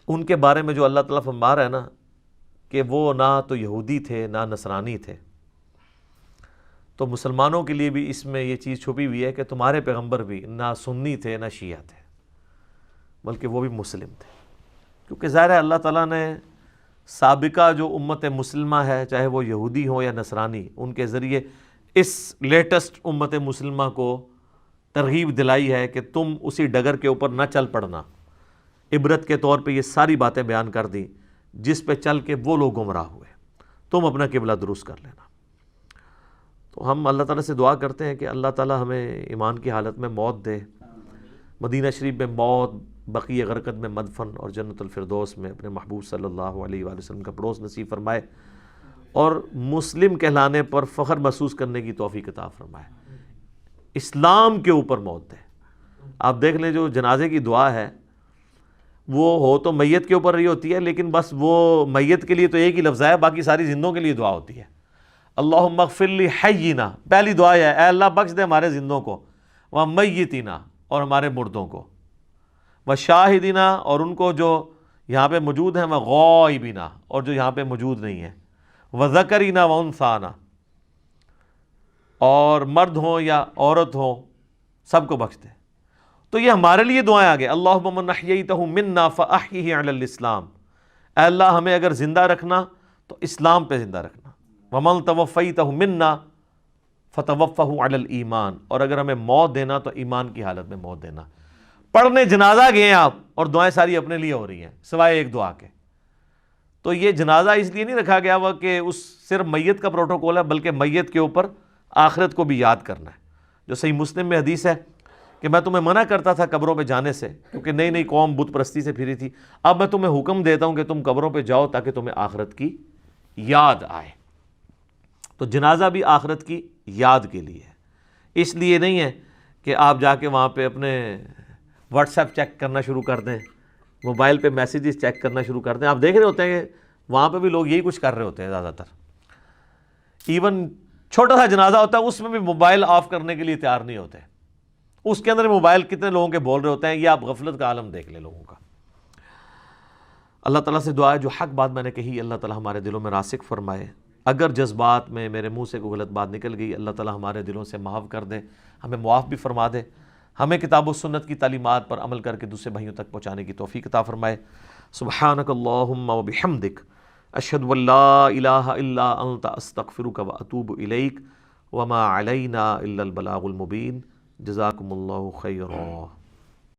A: ان کے بارے میں جو اللہ تعالیٰ فرما رہا ہے نا کہ وہ نہ تو یہودی تھے نہ نصرانی تھے، تو مسلمانوں کے لیے بھی اس میں یہ چیز چھپی ہوئی ہے کہ تمہارے پیغمبر بھی نہ سنی تھے نہ شیعہ تھے، بلکہ وہ بھی مسلم تھے، کیونکہ ظاہر ہے اللہ تعالیٰ نے سابقہ جو امت مسلمہ ہے، چاہے وہ یہودی ہوں یا نصرانی، ان کے ذریعے اس لیٹسٹ امت مسلمہ کو ترغیب دلائی ہے کہ تم اسی ڈگر کے اوپر نہ چل پڑنا۔ عبرت کے طور پہ یہ ساری باتیں بیان کر دیں جس پہ چل کے وہ لوگ گمراہ ہوئے، تم اپنا قبلہ درست کر لینا۔ تو ہم اللہ تعالیٰ سے دعا کرتے ہیں کہ اللہ تعالیٰ ہمیں ایمان کی حالت میں موت دے، مدینہ شریف میں موت، بقیع غرقد میں مدفن، اور جنت الفردوس میں اپنے محبوب صلی اللہ علیہ وآلہ وسلم کا پڑوس نصیب فرمائے، اور مسلم کہلانے پر فخر محسوس کرنے کی توفیق عطا فرمائے، اسلام کے اوپر موت دے۔ آپ دیکھ لیں جو جنازے کی دعا ہے وہ ہو تو میت کے اوپر رہی ہوتی ہے، لیکن بس وہ میت کے لیے تو ایک ہی لفظ ہے، باقی ساری زندوں کے لیے دعا ہوتی ہے۔ اللہم اغفر لی حینا، پہلی دعا ہے اے اللہ بخش دے ہمارے زندوں کو، و میتینا، اور ہمارے مردوں کو، و شاہدینا، اور ان کو جو یہاں پہ موجود ہیں، و غائبینا، اور جو یہاں پہ موجود نہیں ہیں، و ذکرینا و انثانا، اور مرد ہوں یا عورت ہوں سب کو بخش دے۔ تو یہ ہمارے لیے دعائیں آگے، اللہم من احییتہ منا فاحیہ علی الاسلام، اے اللہ ہمیں اگر زندہ رکھنا تو اسلام پہ زندہ رکھنا، ومن توفیتہ منا فتوفہ علی الایمان، اور اگر ہمیں موت دینا تو ایمان کی حالت میں موت دینا۔ پڑھنے جنازہ گئے ہیں آپ اور دعائیں ساری اپنے لیے ہو رہی ہیں سوائے ایک دعا کے۔ تو یہ جنازہ اس لیے نہیں رکھا گیا ہوا کہ اس صرف میت کا پروٹوکول ہے، بلکہ میت کے اوپر آخرت کو بھی یاد کرنا ہے۔ جو صحیح مسلم میں حدیث ہے کہ میں تمہیں منع کرتا تھا قبروں پہ جانے سے، کیونکہ نئی نئی قوم بت پرستی سے پھری تھی، اب میں تمہیں حکم دیتا ہوں کہ تم قبروں پہ جاؤ تاکہ تمہیں آخرت کی یاد آئے۔ تو جنازہ بھی آخرت کی یاد کے لیے ہے، اس لیے نہیں ہے کہ آپ جا کے وہاں پہ اپنے واٹس ایپ چیک کرنا شروع کر دیں، موبائل پہ میسیجز چیک کرنا شروع کر دیں۔ آپ دیکھ رہے ہوتے ہیں کہ وہاں پہ بھی لوگ یہی کچھ کر رہے ہوتے ہیں زیادہ تر، ایون چھوٹا سا جنازہ ہوتا ہے اس میں بھی موبائل آف کرنے کے لیے تیار نہیں ہوتے، اس کے اندر موبائل کتنے لوگوں کے بول رہے ہوتے ہیں، یہ آپ غفلت کا عالم دیکھ لیں لوگوں کا۔ اللہ تعالیٰ سے دعا ہے جو حق بات میں نے کہی اللہ تعالیٰ ہمارے دلوں میں راسخ فرمائے، اگر جذبات میں میرے منہ سے کوئی غلط بات نکل گئی اللہ تعالیٰ ہمارے دلوں سے معاف کر دے، ہمیں معاف بھی فرما دے، ہمیں کتاب و سنت کی تعلیمات پر عمل کر کے دوسرے بھائیوں تک پہنچانے کی توفیق عطا فرمائے۔ سبحانک اللہم و بحمدک، اشہد ان لا الہ الا انت استغفرک واتوب الیک وما علینا الا البلاغ المبین۔ جزاکم اللہ خیرا۔